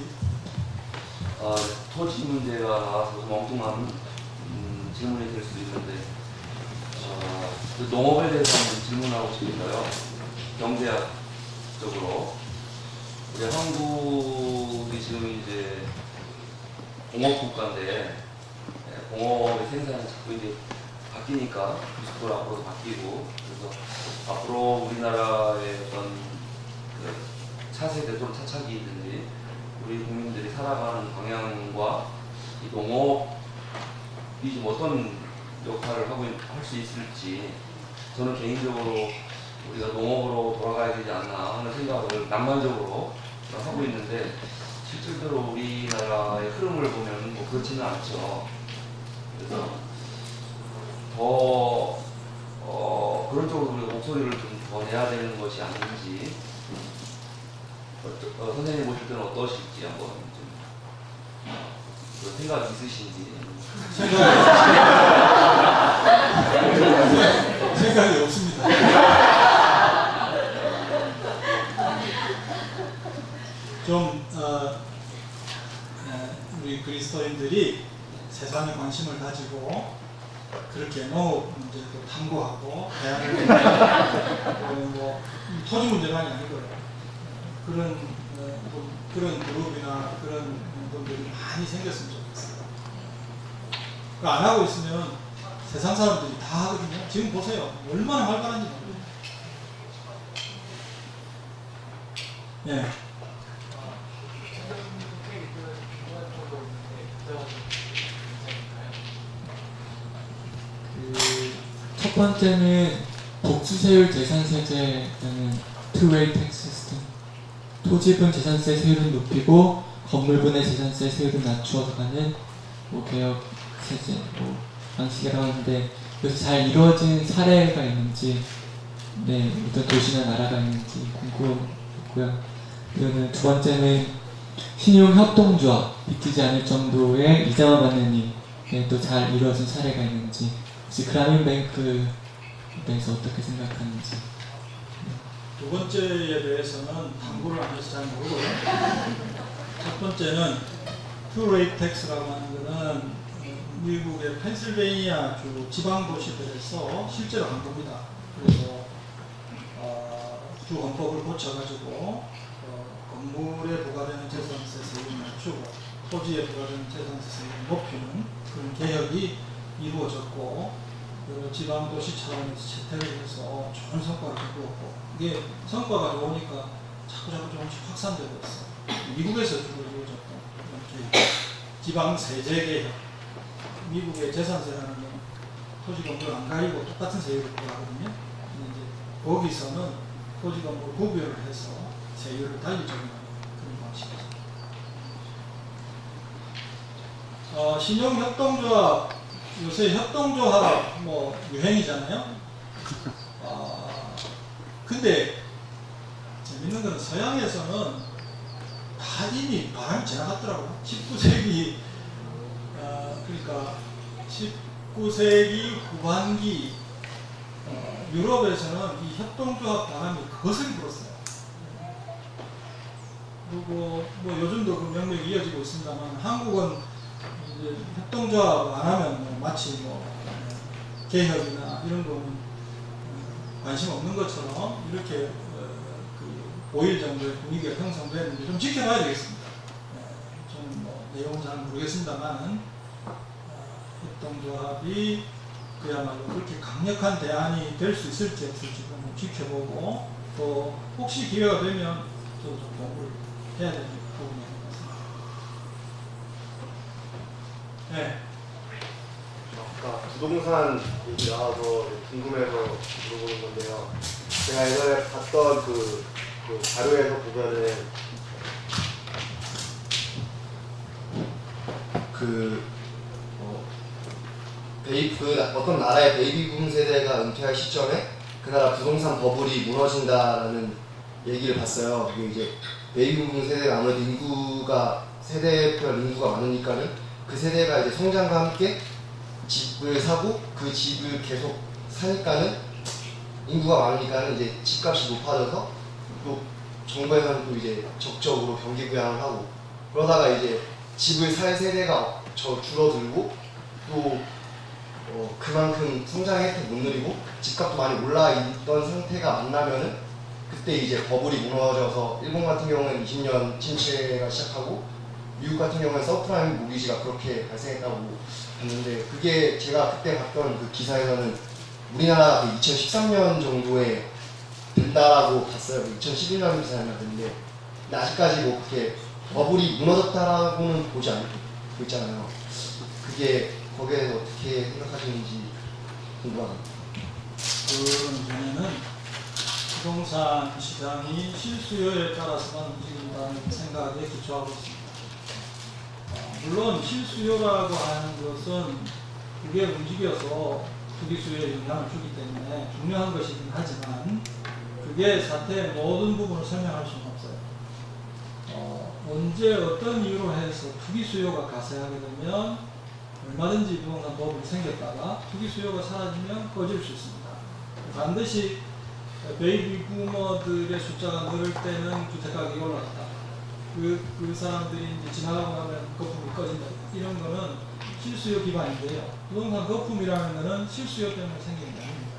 토지 문제가 나와서 엉뚱한 질문이 될 수도 있는데 그 농업에 대해서 한번 질문하고 싶은데요. 경제학적으로 우리 한국이 지금 이제 공업 국가인데 공업의 생산이 자꾸 이제 바뀌니까 기술도 앞으로도 바뀌고 그래서 앞으로 우리나라의 어떤 그 차세대 또는 차차기든지 우리 국민들이 살아가는 방향과 이 농업이 좀 어떤 역할을 하고 할 수 있을지 저는 개인적으로 우리가 농업으로 돌아가야 되지 않나 하는 생각을 낭만적으로 하고 있는데 실질적으로 우리나라의 흐름을 보면 뭐 그렇지는 않죠. 그래서 더 그런 쪽으로 우리가 목소리를 좀 더 내야 되는 것이 아닌지 선생님 보실 때는 어떠실지 한번 좀 그런 생각이 있으신지. 생각이 없습니다. 좀 우리 그리스도인들이 세상에 관심을 가지고 그렇게 농업 문제도 탐구하고 대안을 뭐 토지 문제만이 아니고요. 그런 그룹이나 그런 분들이 많이 생겼으면 좋겠어요. 안 하고 있으면 세상 사람들이 다 하거든요. 지금 보세요. 얼마나 활발한지 모르겠어요. 예. 첫 번째는 복수세율 재산세제라는 two-way tax system. 토지분 재산세 세율은 높이고 건물분의 재산세 세율은 낮추어서 가는 뭐 개혁 세제 방식이라고 하는데 그래서 잘 이루어진 사례가 있는지 어떤 도시나 나라가 있는지 궁금했고요. 그리고 두 번째는 신용협동조합, 믿기지 않을 정도의 이자만 받는 일에 또 잘 이루어진 사례가 있는지, 혹시 그라민뱅크에 대해서 어떻게 생각하는지. 두 번째에 대해서는 탐구를 안 해서 잘 모르고요. 첫 번째는 투레이트 텍스라고 하는 것은 미국의 펜실베이니아주 지방 도시들에서 실제로 한 겁니다. 그래서 주 헌법을 고쳐가지고 건물에 부과되는 재산세 세율을 낮추고 토지에 부과되는 재산세 세율을 높이는 그런 개혁이 이루어졌고, 지방 도시 차원에서 채택을 해서 좋은 성과를 거두었고, 이게 성과가 좋으니까 자꾸 조금씩 확산되고 있어요. 미국에서 주로 이루어졌던 그런 개혁, 지방 세제 개혁. 미국의 재산세라는 건 토지 건물 안 가리고 똑같은 세율을 부과하거든요. 근데 이제 거기서는 토지 건물 구별을 해서 세율을 달리 적용하는 그런 방식이죠. 신용협동조합, 요새 협동조합 뭐 유행이잖아요. 근데 재밌는 거는 서양에서는 다 이미 바람이 지나갔더라고요. 19세기 그러니까 19세기 후반기 유럽에서는 이 협동조합 바람이 거슬리 불었어요. 그리고 뭐 요즘도 그 명맥이 이어지고 있습니다만, 한국은 이제 협동조합 안 하면 마치 뭐 개혁이나 이런 거는 관심 없는 것처럼 이렇게 보일 정도의 분위기가 형성되는데 좀 지켜봐야 되겠습니다. 저는 뭐 내용은 잘 모르겠습니다만은 협동조합이 그야말로 그렇게 강력한 대안이 될 수 있을지 없을지 좀 지켜보고, 또 혹시 기회가 되면 저도 좀 공부를 해야 되는 부분인 것 같습니다. 네. 아까 부동산 얘기 나와서 궁금해서 물어보는 건데요. 제가 예전에 봤던 그 자료에서 보면은 어떤 나라의 베이비붐 세대가 은퇴할 시점에 그 나라 부동산 버블이 무너진다라는 얘기를 봤어요. 그게 이제 베이비붐 세대가 아무래도 세대별 인구가 많으니까는 그 세대가 이제 성장과 함께 집을 사고 그 집을 계속 사니까는 인구가 많으니까는 이제 집값이 높아져서 또 정부에서는 또 이제 적극적으로 경기 부양을 하고, 그러다가 이제 집을 살 세대가 줄어들고 또 그만큼 성장의 혜택 못 누리고 집값도 많이 올라 있던 상태가 만나면은 그때 이제 버블이 무너져서 일본 같은 경우는 20년 침체가 시작하고 미국 같은 경우는 서프라임 모기지가 그렇게 발생했다고 봤는데, 그게 제가 그때 봤던 그 기사에서는 우리나라가 2013년 정도에 된다라고 봤어요. 2011년 기사였나 그런데 아직까지 뭐 그렇게 버블이 무너졌다라고는 보지 않고 있잖아요. 그게 거기에서 어떻게 생각하시는지 궁금합니다. 그런 전에는 부동산 시장이 실수요에 따라서만 움직인다는 생각에 기초하고 있습니다. 물론 실수요라고 하는 것은 그게 움직여서 투기 수요에 영향을 주기 때문에 중요한 것이긴 하지만, 그게 사태의 모든 부분을 설명할 수는 없어요. 언제 어떤 이유로 해서 투기 수요가 가세하게 되면 얼마든지 부동산 버블이 생겼다가 투기 수요가 사라지면 꺼질 수 있습니다. 반드시 베이비 부머들의 숫자가 늘을 때는 주택가격이 올라갔다. 그 사람들이 이제 지나가고 나면 거품이 꺼진다. 이런 거는 실수요 기반인데요. 부동산 거품이라는 거는 실수요 때문에 생기는 게 아닙니다.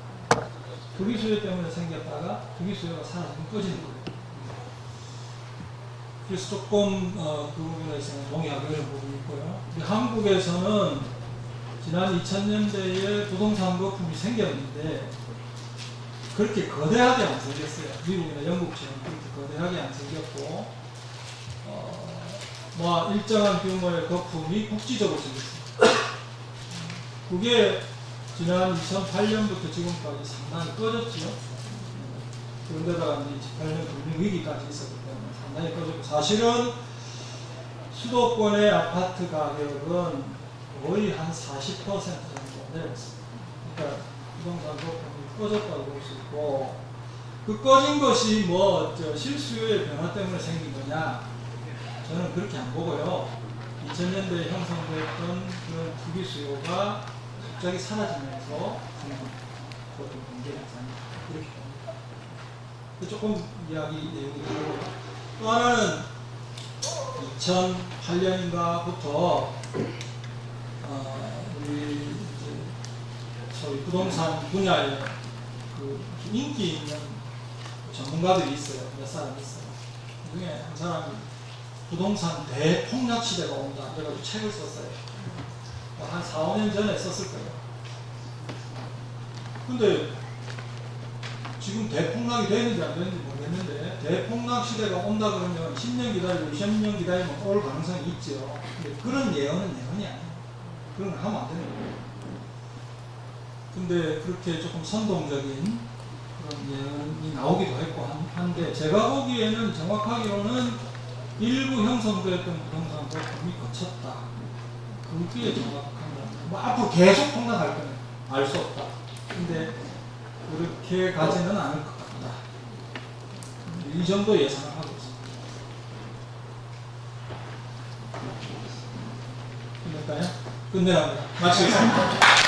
투기 수요 때문에 생겼다가 투기 수요가 사라지면 꺼지는 거예요. 그래서 조금 그 부분에서는 동의하고 이런 부분이 있고요. 한국에서는 지난 2000년대에 부동산 거품이 생겼는데 그렇게 거대하게 안 생겼어요. 미국이나 영국처럼 그렇게 거대하게 안 생겼고, 뭐 일정한 규모의 거품이 국지적으로 생겼습니다. 그게 지난 2008년부터 지금까지 상당히 꺼졌죠. 그런데다가 이제 28년 금융위기까지 있었기 때문에 상당히 꺼졌고, 사실은 수도권의 아파트 가격은 거의 한 40% 정도 내렸습니다. 그러니까 부동산 거품이 꺼졌다고 볼 수 있고, 그 꺼진 것이 뭐 실수요의 변화 때문에 생긴 거냐? 저는 그렇게 안 보고요. 2000년대에 형성됐던 그런 투기 수요가 갑자기 사라지면서 생긴 그런 문제가 아닙니다. 이렇게 봅니다. 조금 이야기 내용이 다르고 또 하나는 2008년인가부터 우리 이제 소위 부동산 분야에 그 인기 있는 전문가들이 있어요. 몇 사람 있어요. 그 중에 한 사람이 부동산 대폭락 시대가 온다. 그래가지고 책을 썼어요. 한 4, 5년 전에 썼을 거예요. 근데 지금 대폭락이 되는지 안 되는지 모르겠는데 대폭락 시대가 온다 그러면 10년 기다리고 20년 기다리면 올 가능성이 있죠. 근데 그런 예언은 예언이 아니에요. 그런 걸 하면 안 되는 거예요. 근데 그렇게 조금 선동적인 그런 예언이 나오기도 했고 한데 제가 보기에는 정확하게로는 일부 형성되었던 부동산 거품이 거쳤다. 그게 정확한 겁니다. 뭐 앞으로 계속 폭락할 거는 알 수 없다. 근데 그렇게 가지는 않을 것 같다. 이 정도 예상을 하고 있습니다. 끝낼까요? 끝내랍니다. 마치겠습니다.